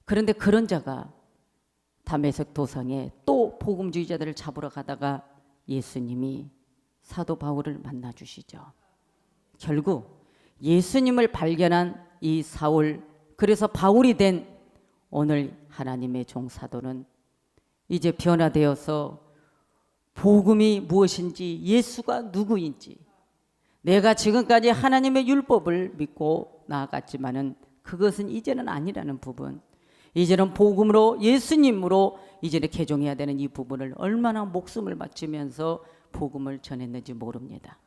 그런데 그런 자가 다메섹 도상에 또 복음주의자들을 잡으러 가다가 예수님이 사도 바울을 만나 주시죠. 결국 예수님을 발견한 이 사울, 그래서 바울이 된 오늘 하나님의 종 사도는 이제 변화되어서 복음이 무엇인지, 예수가 누구인지, 내가 지금까지 하나님의 율법을 믿고 나아갔지만은 그것은 이제는 아니라는 부분, 이제는 복음으로 예수님으로 이제는 개종해야 되는 이 부분을 얼마나 목숨을 바치면서 복음을 전했는지 모릅니다.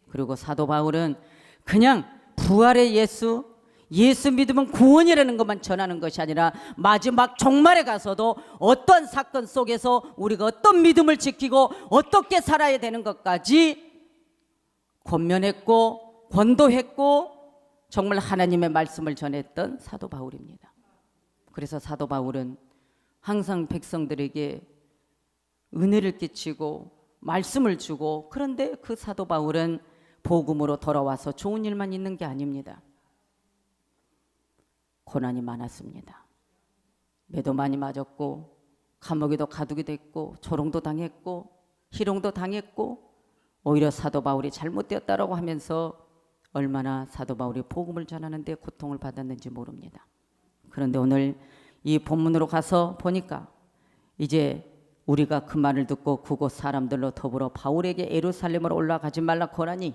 그리고 사도 바울은 그냥 부활의 예수 믿으면 구원이라는 것만 전하는 것이 아니라 마지막 종말에 가서도 어떤 사건 속에서 우리가 어떤 믿음을 지키고 어떻게 살아야 되는 것까지 권면했고 권도했고 정말 하나님의 말씀을 전했던 사도 바울입니다. 그래서 사도 바울은 항상 백성들에게 은혜를 끼치고 말씀을 주고, 그런데 그 사도 바울은 복음으로 돌아와서 좋은 일만 있는 게 아닙니다. 고난이 많았습니다. 매도 많이 맞았고 감옥에도 가두게 됐고 조롱도 당했고 희롱도 당했고 오히려 사도 바울이 잘못되었다라고 하면서 얼마나 사도 바울이 복음을 전하는데 고통을 받았는지 모릅니다. 그런데 오늘 이 본문으로 가서 보니까 이제 우리가 그 말을 듣고 그곳 사람들로 더불어 바울에게 예루살렘으로 올라가지 말라 고하니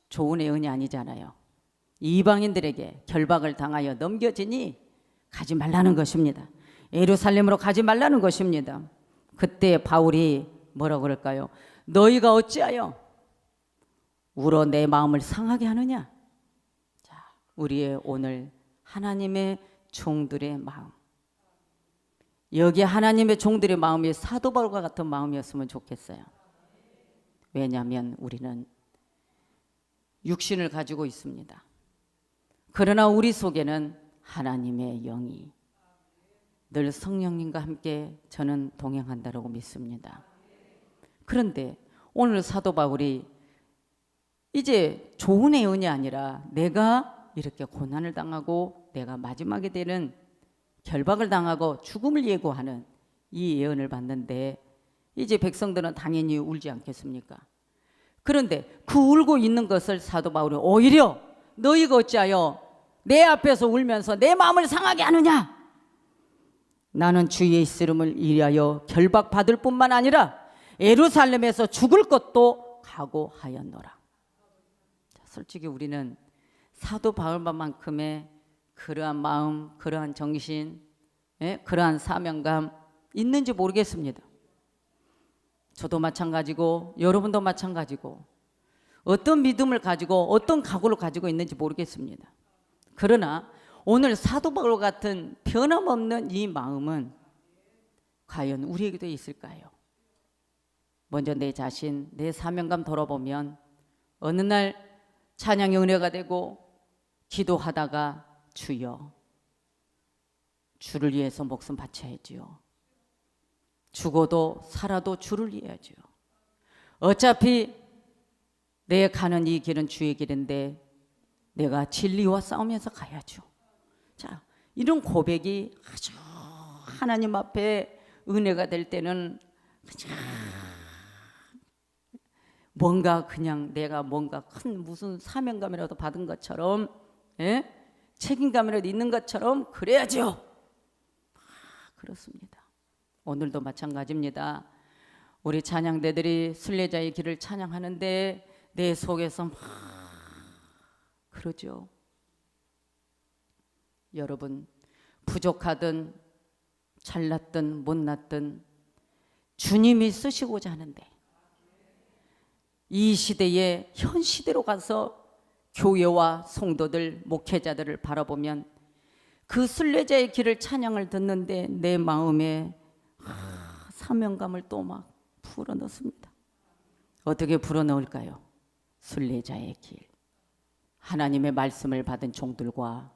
좋은 애언이 아니잖아요. 이방인들에게 결박을 당하여 넘겨지니 가지 말라는 것입니다. 예루살렘으로 가지 말라는 것입니다. 그때 바울이 뭐라고 그럴까요? 너희가 어찌하여 울어 내 마음을 상하게 하느냐? 자, 우리의 오늘 하나님의 종들의 마음, 여기 하나님의 종들의 마음이 사도 바울과 같은 마음이었으면 좋겠어요. 왜냐하면 우리는 육신을 가지고 있습니다. 그러나 우리 속에는 하나님의 영이 늘 성령님과 함께 저는 동행한다고 믿습니다. 그런데 오늘 사도 바울이 이제 좋은 예언이 아니라 내가 이렇게 고난을 당하고 내가 마지막에 되는 결박을 당하고 죽음을 예고하는 이 예언을 받는데 이제 백성들은 당연히 울지 않겠습니까? 그런데 그 울고 있는 것을 사도 바울이 오히려 너희가 어찌하여 내 앞에서 울면서 내 마음을 상하게 하느냐? 나는 주 예수 이름을 위하여 결박받을 뿐만 아니라 예루살렘에서 죽을 것도 각오하였노라. 솔직히 우리는 사도 바울만큼의 그러한 마음, 그러한 정신, 그러한 사명감 있는지 모르겠습니다. 저도 마찬가지고 여러분도 마찬가지고 어떤 믿음을 가지고 어떤 각오를 가지고 있는지 모르겠습니다. 그러나 오늘 사도 바울 같은 변함없는 이 마음은 과연 우리에게도 있을까요? 먼저 내 자신, 내 사명감 돌아보면 어느 날 찬양의 은혜가 되고 기도하다가 주여, 주를 위해서 목숨 바쳐야지요. 죽어도 살아도 주를 위해야지요. 어차피 내 가는 이 길은 주의 길인데 내가 진리와 싸우면서 가야죠. 자, 이런 고백이 아주 하나님 앞에 은혜가 될 때는 그냥 뭔가 그냥 내가 뭔가 큰 무슨 사명감이라도 받은 것처럼, 책임감이라도 있는 것처럼 그래야죠. 그렇습니다. 오늘도 마찬가지입니다. 우리 찬양대들이 순례자의 길을 찬양하는데 내 속에서 막 그러죠. 여러분, 부족하든 잘났든 못났든 주님이 쓰시고자 하는데 이 시대에 현 시대로 가서 교회와 성도들, 목회자들을 바라보면 그 순례자의 길을 찬양을 듣는데 내 마음에 사명감을 또 막 불어넣습니다. 어떻게 불어넣을까요? 순례자의 길, 하나님의 말씀을 받은 종들과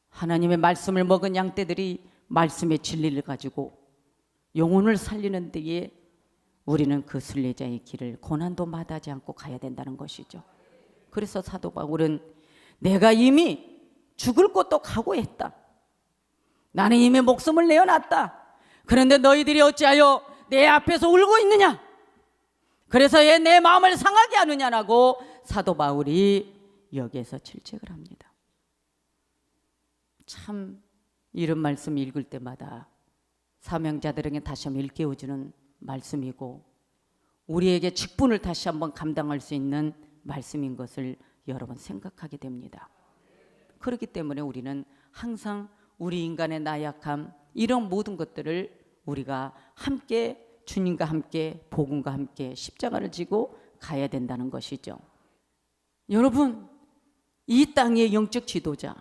하나님의 말씀을 먹은 양떼들이 말씀의 진리를 가지고 영혼을 살리는 데에 우리는 그 순례자의 길을 고난도 마다하지 않고 가야 된다는 것이죠. 그래서 사도 바울은 내가 이미 죽을 것도 각오했다. 나는 이미 목숨을 내어놨다. 그런데 너희들이 어찌하여 내 앞에서 울고 있느냐? 그래서 내 마음을 상하게 하느냐라고 사도 바울이 여기에서 질책을 합니다. 참 이런 말씀 읽을 때마다 사명자들에게 다시 한번 일깨워주는 말씀이고 우리에게 직분을 다시 한번 감당할 수 있는 말씀인 것을 여러분 생각하게 됩니다. 그렇기 때문에 우리는 항상 우리 인간의 나약함 이런 모든 것들을 우리가 함께 주님과 함께 복음과 함께 십자가를 지고 가야 된다는 것이죠. 여러분, 이 땅의 영적 지도자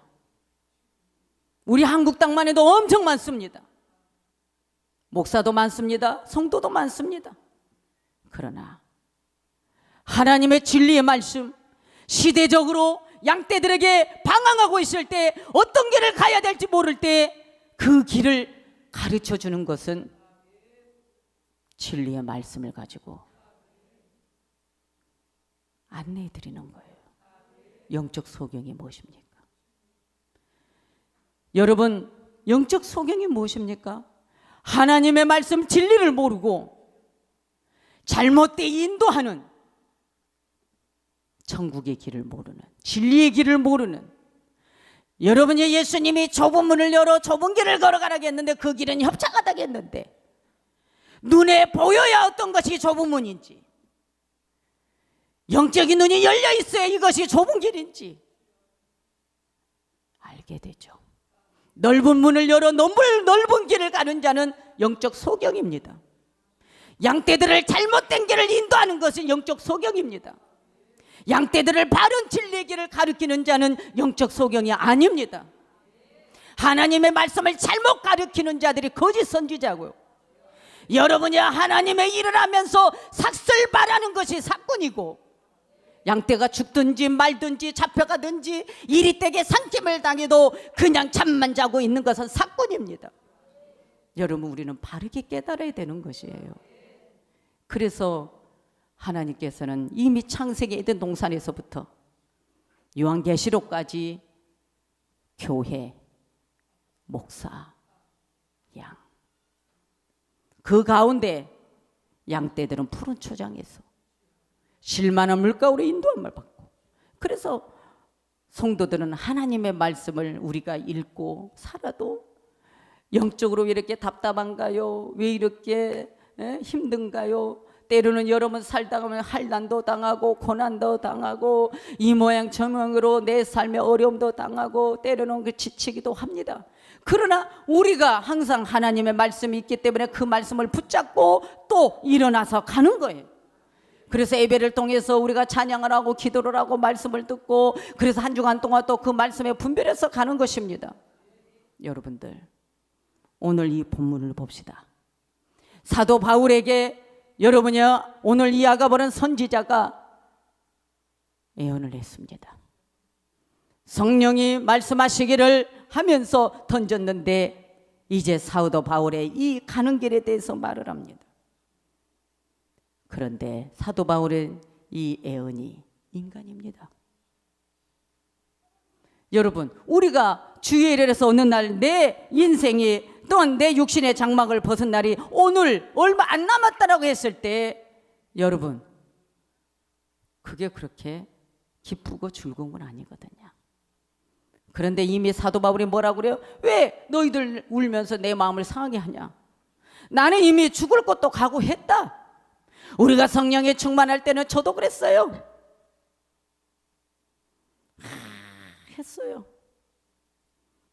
우리 한국 땅만 해도 엄청 많습니다. 목사도 많습니다. 성도도 많습니다. 그러나 하나님의 진리의 말씀 시대적으로 양떼들에게 방황하고 있을 때 어떤 길을 가야 될지 모를 때 그 길을 가르쳐 주는 것은 진리의 말씀을 가지고 안내해 드리는 거예요. 영적 소경이 무엇입니까? 여러분, 영적 소경이 무엇입니까? 하나님의 말씀 진리를 모르고 잘못되게 인도하는 천국의 길을 모르는 진리의 길을 모르는 여러분이 예수님이 좁은 문을 열어 좁은 길을 걸어가라고 했는데 그 길은 협착하다고 했는데 눈에 보여야 어떤 것이 좁은 문인지 영적인 눈이 열려 있어야 이것이 좁은 길인지 알게 되죠. 넓은 문을 열어 넓은 길을 가는 자는 영적 소경입니다. 양떼들을 잘못된 길을 인도하는 것은 영적 소경입니다. 양떼들을 바른 진리의 길을 가르치는 자는 영적 소경이 아닙니다. 하나님의 말씀을 잘못 가르치는 자들이 거짓 선지자고요. 여러분이 하나님의 일을 하면서 삭슬 바라는 것이 사건이고, 양떼가 죽든지 말든지 잡혀가든지 이리떼게 상김을 당해도 그냥 잠만 자고 있는 것은 사건입니다. 여러분, 우리는 바르게 깨달아야 되는 것이에요. 그래서 하나님께서는 이미 창세기 에덴 동산에서부터 요한계시록까지 교회, 목사, 양, 그 가운데 양떼들은 푸른 초장에서 실만한 물가으로 인도함을 받고, 그래서 성도들은 하나님의 말씀을 우리가 읽고 살아도 영적으로 왜 이렇게 답답한가요? 왜 이렇게 힘든가요? 때로는 여러분 살다가 보면 환난도 당하고 고난도 당하고 이 모양 저 모양으로 내 삶의 어려움도 당하고 때로는 지치기도 합니다. 그러나 우리가 항상 하나님의 말씀이 있기 때문에 그 말씀을 붙잡고 또 일어나서 가는 거예요. 그래서 예배를 통해서 우리가 찬양을 하고 기도를 하고 말씀을 듣고, 그래서 한 주간 동안 또 그 말씀에 분별해서 가는 것입니다. 여러분들, 오늘 이 본문을 봅시다. 사도 바울에게 여러분이요, 오늘 이 아가보는 선지자가 예언을 했습니다. 성령이 말씀하시기를 하면서 던졌는데 이제 사도 바울의 이 가는 길에 대해서 말을 합니다. 그런데 사도 바울의 이 예언이 인간입니다. 여러분, 우리가 주일에서 어느 날 내 인생이 또한 내 육신의 장막을 벗은 날이 오늘 얼마 안 남았다라고 했을 때, 여러분, 그게 그렇게 기쁘고 즐거운 건 아니거든요. 그런데 이미 사도 바울이 뭐라고 그래요? 왜 너희들 울면서 내 마음을 상하게 하냐? 나는 이미 죽을 것도 각오했다. 우리가 성령에 충만할 때는 저도 그랬어요. 했어요.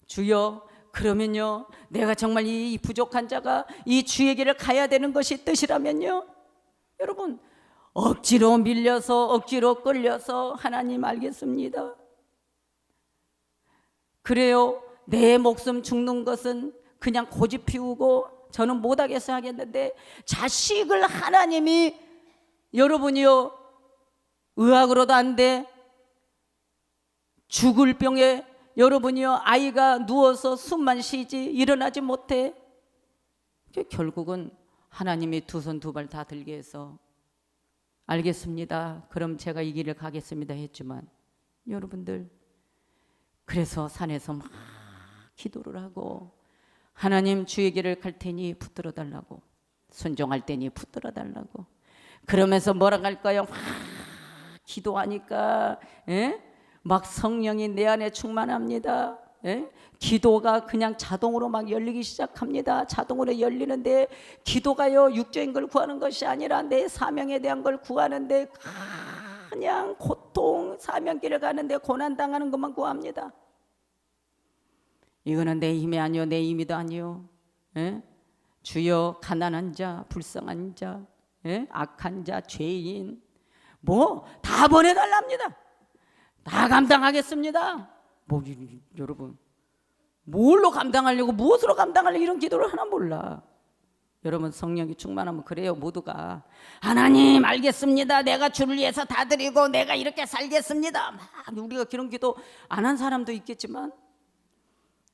주여, 그러면요, 내가 정말 이 부족한 자가 이 주의 길을 가야 되는 것이 뜻이라면요, 여러분, 억지로 밀려서 억지로 끌려서 하나님 알겠습니다. 그래요, 내 목숨 죽는 것은 그냥 고집 피우고 저는 못하겠어 하겠는데, 자식을 하나님이 여러분이요, 의학으로도 안 돼, 죽을 병에 여러분이요, 아이가 누워서 숨만 쉬지 일어나지 못해. 결국은 하나님이 두 손 두 발 다 들게 해서 알겠습니다, 그럼 제가 이 길을 가겠습니다 했지만, 여러분들, 그래서 산에서 막 기도를 하고 하나님 주의 길을 갈 테니 붙들어 달라고, 순종할 테니 붙들어 달라고, 그러면서 뭐라고 할까요? 막 기도하니까 막 성령이 내 안에 충만합니다. 기도가 그냥 자동으로 막 열리기 시작합니다. 자동으로 열리는데, 기도가요, 육적인 걸 구하는 것이 아니라 내 사명에 대한 걸 구하는데, 그냥 고통, 사명길을 가는데 고난당하는 것만 구합니다. 이거는 내 힘이 아니요, 내 힘이도 아니요. 주여, 가난한 자, 불쌍한 자, 악한 자, 죄인, 뭐 다 보내달랍니다. 다 감당하겠습니다. 뭐, 여러분, 뭘로 감당하려고, 무엇으로 감당하려고 이런 기도를 하나 몰라. 여러분, 성령이 충만하면 그래요. 모두가 하나님 알겠습니다, 내가 주를 위해서 다 드리고 내가 이렇게 살겠습니다. 막 우리가 그런 기도 안 한 사람도 있겠지만,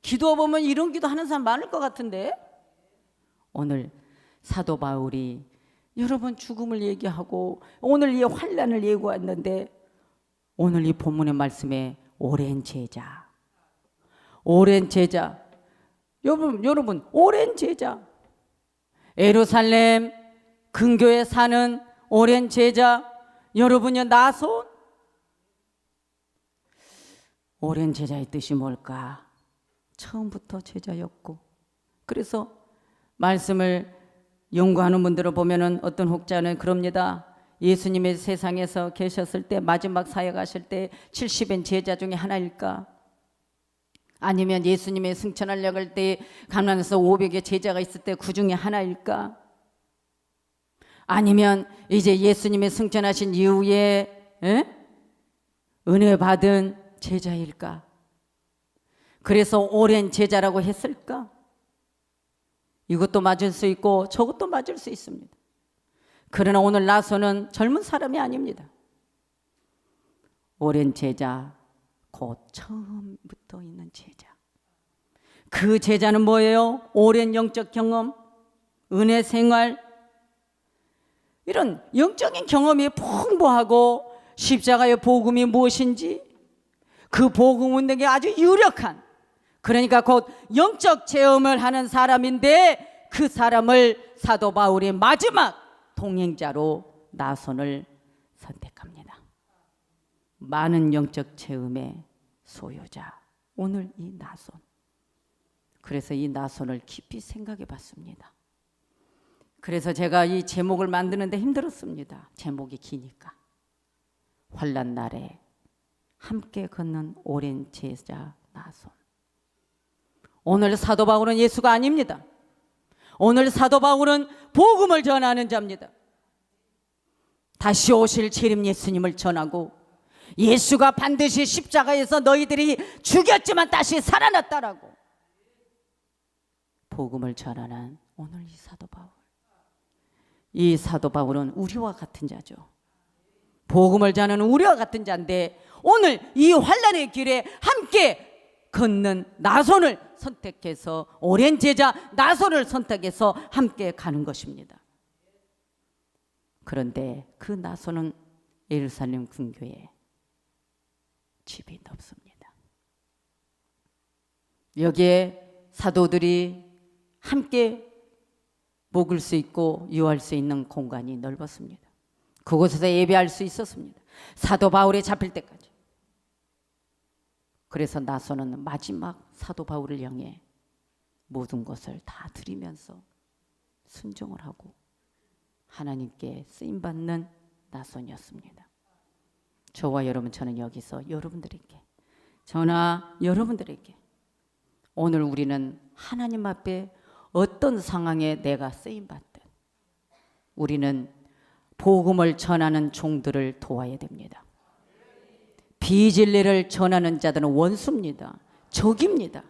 기도해보면 이런 기도 하는 사람 많을 것 같은데, 오늘 사도 바울이 여러분 죽음을 얘기하고 오늘 이 환난을 예고했는데, 오늘 이 본문의 말씀에 오랜 제자, 오랜 제자, 여러분 오랜 제자, 예루살렘 근교에 사는 오랜 제자, 여러분이 나손, 오랜 제자의 뜻이 뭘까? 처음부터 제자였고, 그래서 말씀을 연구하는 분들을 보면은 어떤 혹자는 그럽니다. 예수님의 세상에서 계셨을 때, 마지막 사역하실 때 70인 제자 중에 하나일까? 아니면 예수님의 승천하려고 할 때 가나안에서 500의 제자가 있을 때 그 중에 하나일까? 아니면 이제 예수님의 승천하신 이후에 은혜 받은 제자일까? 그래서 오랜 제자라고 했을까? 이것도 맞을 수 있고 저것도 맞을 수 있습니다. 그러나 오늘 나서는 젊은 사람이 아닙니다. 오랜 제자, 곧 처음부터 있는 제자. 그 제자는 뭐예요? 오랜 영적 경험, 은혜 생활, 이런 영적인 경험이 풍부하고 십자가의 복음이 무엇인지 그 복음 운동에 아주 유력한, 그러니까 곧 영적 체험을 하는 사람인데 그 사람을 사도 바울이 마지막 동행자로 나손을 선택합니다. 많은 영적 체험의 소유자, 오늘 이 나손. 그래서 이 나손을 깊이 생각해 봤습니다. 그래서 제가 이 제목을 만드는데 힘들었습니다. 제목이 기니까. 환난 날에 함께 걷는 오랜 제자 나손. 오늘 사도 바울은 예수가 아닙니다. 오늘 사도 바울은 복음을 전하는 자입니다. 다시 오실 재림 예수님을 전하고 예수가 반드시 십자가에서 너희들이 죽였지만 다시 살아났다라고 복음을 전하는 오늘 이 사도 바울. 이 사도 바울은 우리와 같은 자죠. 복음을 전하는 우리와 같은 자인데 오늘 이 환난의 길에 함께 걷는 나손을 선택해서, 오랜 제자 나손을 선택해서 함께 가는 것입니다. 그런데 그 나손은 예루살렘 근교에 집이 없습니다. 여기에 사도들이 함께 묵을 수 있고 유할 수 있는 공간이 넓었습니다. 그곳에서 예배할 수 있었습니다. 사도 바울이 잡힐 때까지. 그래서 나손은 마지막 사도 바울을 향해 모든 것을 다 드리면서 순종을 하고 하나님께 쓰임받는 나손이었습니다. 저와 여러분, 저는 여기서 여러분들에게, 저나 여러분들에게 오늘 우리는 하나님 앞에 어떤 상황에 내가 쓰임받든 우리는 복음을 전하는 종들을 도와야 됩니다. 비진리를 전하는 자들은 원수입니다. 적입니다.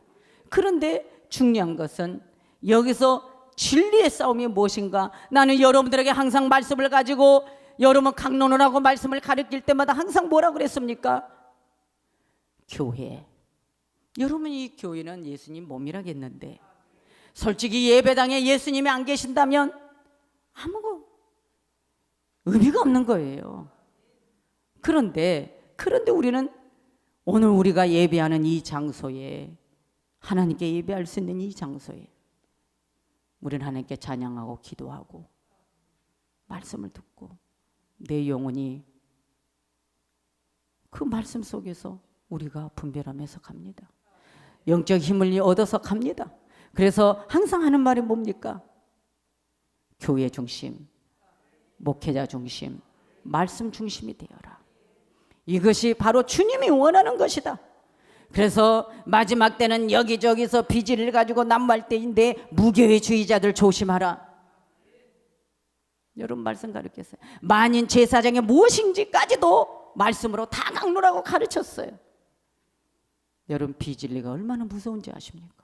그런데 중요한 것은 여기서 진리의 싸움이 무엇인가? 나는 여러분들에게 항상 말씀을 가지고 여러분 강론을 하고 말씀을 가르칠 때마다 항상 뭐라고 그랬습니까? 교회. 여러분, 이 교회는 예수님 몸이라겠는데 솔직히 예배당에 예수님이 안 계신다면 아무 의미가 없는 거예요. 그런데 우리는 오늘 우리가 예배하는 이 장소에, 하나님께 예배할 수 있는 이 장소에 우리는 하나님께 찬양하고 기도하고 말씀을 듣고 내 영혼이 그 말씀 속에서 우리가 분별하면서 갑니다. 영적 힘을 얻어서 갑니다. 그래서 항상 하는 말이 뭡니까? 교회 중심, 목회자 중심, 말씀 중심이 되어라. 이것이 바로 주님이 원하는 것이다. 그래서 마지막 때는 여기저기서 비질을 가지고 난무할 때인데 무교회주의자들 조심하라. 여러분 말씀 가르쳤어요. 만인 제사장이 무엇인지까지도 말씀으로 다 강론하고 가르쳤어요. 여러분, 비진리가 얼마나 무서운지 아십니까?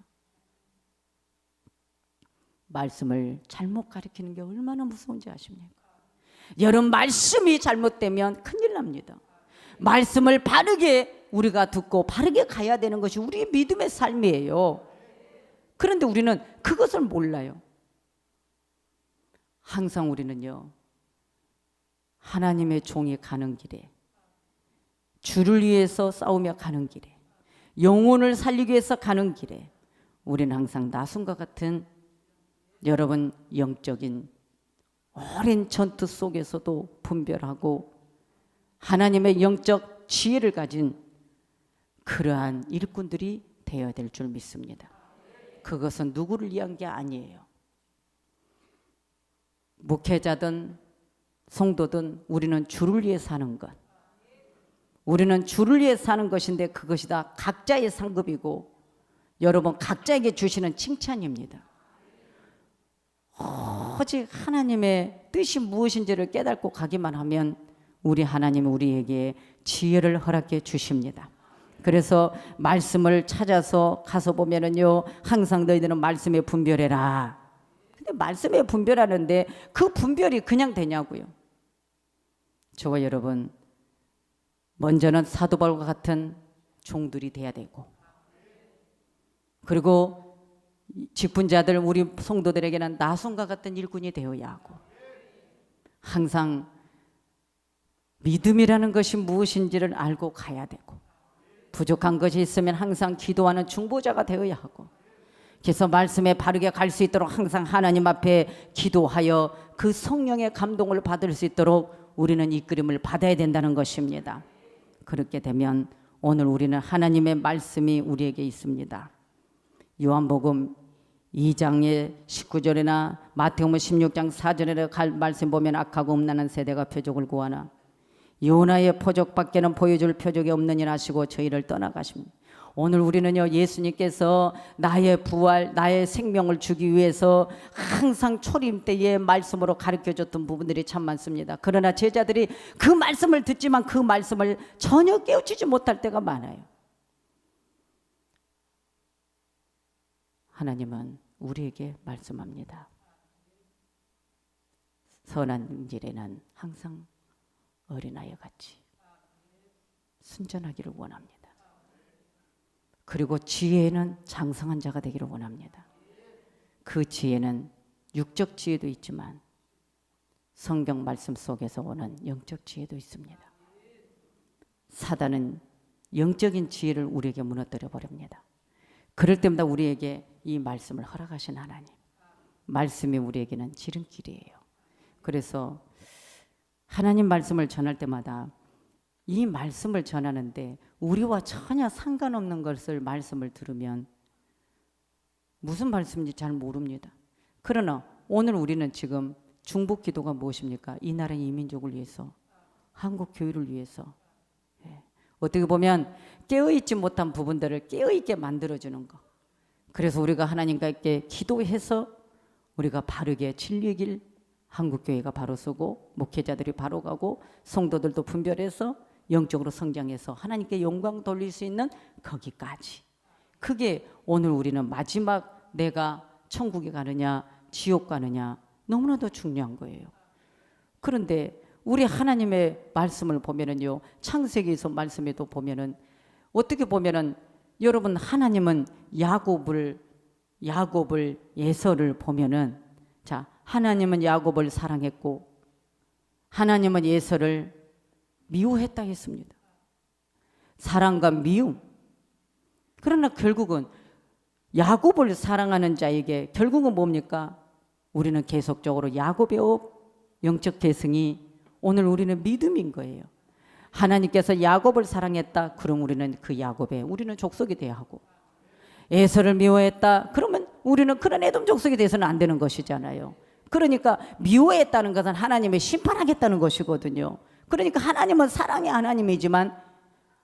말씀을 잘못 가르치는 게 얼마나 무서운지 아십니까? 여러분, 말씀이 잘못되면 큰일 납니다. 말씀을 바르게 우리가 듣고 바르게 가야 되는 것이 우리의 믿음의 삶이에요. 그런데 우리는 그것을 몰라요. 항상 우리는요, 하나님의 종이 가는 길에, 주를 위해서 싸우며 가는 길에, 영혼을 살리기 위해서 가는 길에 우리는 항상 나손과 같은 여러분 영적인 오랜 전투 속에서도 분별하고 하나님의 영적 지혜를 가진 그러한 일꾼들이 되어야 될 줄 믿습니다. 그것은 누구를 위한 게 아니에요. 목회자든 성도든 우리는 주를 위해 사는 것, 우리는 주를 위해 사는 것인데 그것이 다 각자의 상급이고 여러분 각자에게 주시는 칭찬입니다. 오직 하나님의 뜻이 무엇인지를 깨닫고 가기만 하면 우리 하나님은 우리에게 지혜를 허락해 주십니다. 그래서 말씀을 찾아서 가서 보면은요, 항상 너희들은 말씀에 분별해라. 근데 말씀에 분별하는데 그 분별이 그냥 되냐고요. 저와 여러분, 먼저는 사도 바울과 같은 종들이 돼야 되고, 그리고 직분자들, 우리 성도들에게는 나손과 같은 일꾼이 되어야 하고, 항상 믿음이라는 것이 무엇인지를 알고 가야 되고, 부족한 것이 있으면 항상 기도하는 중보자가 되어야 하고, 그래서 말씀에 바르게 갈 수 있도록 항상 하나님 앞에 기도하여 그 성령의 감동을 받을 수 있도록 우리는 이끌림을 받아야 된다는 것입니다. 그렇게 되면 오늘 우리는 하나님의 말씀이 우리에게 있습니다. 요한복음 2장의 19절이나 마태복음 16장 4절에 갈 말씀 보면 악하고 음란한 세대가 표적을 구하나 요나의 표적밖에는 보여줄 표적이 없느니라 하시고 저희를 떠나가십니다. 오늘 우리는요, 예수님께서 나의 부활, 나의 생명을 주기 위해서 항상 초림 때의 말씀으로 가르쳐줬던 부분들이 참 많습니다. 그러나 제자들이 그 말씀을 듣지만 그 말씀을 전혀 깨우치지 못할 때가 많아요. 하나님은 우리에게 말씀합니다. 선한 일에는 항상 어린아이 같이 순전하기를 원합니다. 그리고 지혜에는 장성한 자가 되기를 원합니다. 그 지혜는 육적 지혜도 있지만 성경 말씀 속에서 오는 영적 지혜도 있습니다. 사단은 영적인 지혜를 우리에게 무너뜨려 버립니다. 그럴 때마다 우리에게 이 말씀을 허락하신 하나님, 말씀이 우리에게는 지름길이에요. 그래서 하나님 말씀을 전할 때마다 이 말씀을 전하는데 우리와 전혀 상관없는 것을 말씀을 들으면 무슨 말씀인지 잘 모릅니다. 그러나 오늘 우리는 지금 중보 기도가 무엇입니까? 이 나라 이 민족을 위해서, 한국 교회를 위해서, 어떻게 보면 깨어있지 못한 부분들을 깨어있게 만들어주는 것. 그래서 우리가 하나님과 함께 기도해서 우리가 바르게 진리의 길, 한국교회가 바로 서고 목회자들이 바로 가고 성도들도 분별해서 영적으로 성장해서 하나님께 영광 돌릴 수 있는 거기까지. 그게 오늘 우리는 마지막 내가 천국에 가느냐 지옥 가느냐 너무나도 중요한 거예요. 그런데 우리 하나님의 말씀을 보면은요, 창세기에서 말씀에도 보면은 어떻게 보면은 여러분, 하나님은 야곱을 예서를 보면은, 자, 하나님은 야곱을 사랑했고 하나님은 예서를 미워했다 했습니다. 사랑과 미움. 그러나 결국은 야곱을 사랑하는 자에게 결국은 뭡니까? 우리는 계속적으로 야곱의 영적 계승이 오늘 우리는 믿음인 거예요. 하나님께서 야곱을 사랑했다. 그럼 우리는 그 야곱에 우리는 족속이 돼야 하고, 에서를 미워했다. 그러면 우리는 그런 에돔 족속이 돼서는 안 되는 것이잖아요. 그러니까 미워했다는 것은 하나님의 심판하겠다는 것이거든요. 그러니까 하나님은 사랑의 하나님이지만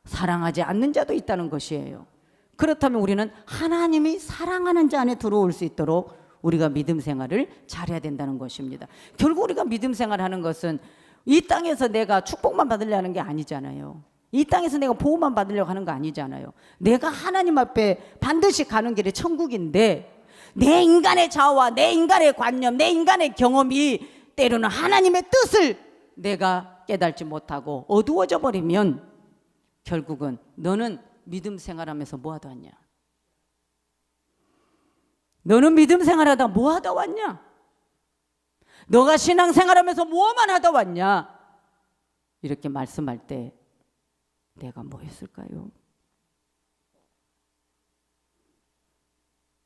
사랑하지 않는 자도 있다는 것이에요. 그렇다면 우리는 하나님이 사랑하는 자 안에 들어올 수 있도록 우리가 믿음 생활을 잘해야 된다는 것입니다. 결국 우리가 믿음 생활하는 것은 이 땅에서 내가 축복만 받으려고 하는 게 아니잖아요. 이 땅에서 내가 보호만 받으려고 하는 거 아니잖아요. 내가 하나님 앞에 반드시 가는 길이 천국인데 내 인간의 자아와 내 인간의 관념, 내 인간의 경험이 때로는 하나님의 뜻을 내가 깨닫지 못하고 어두워져 버리면 결국은 너는 믿음 생활하면서 뭐 하다 왔냐? 너는 믿음 생활하다 뭐 하다 왔냐? 너가 신앙 생활하면서 뭐만 하다 왔냐? 이렇게 말씀할 때 내가 뭐 했을까요?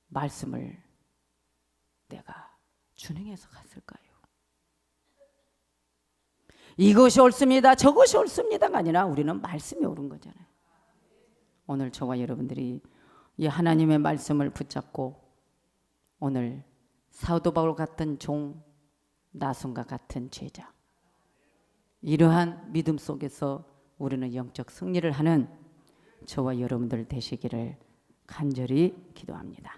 말씀을 내가 준행해서 갔을까요? 이것이 옳습니다, 저것이 옳습니다가 아니라 우리는 말씀이 옳은 거잖아요. 오늘 저와 여러분들이 이 하나님의 말씀을 붙잡고 오늘 사도 바울 같은 종, 나손과 같은 제자, 이러한 믿음 속에서 우리는 영적 승리를 하는 저와 여러분들 되시기를 간절히 기도합니다.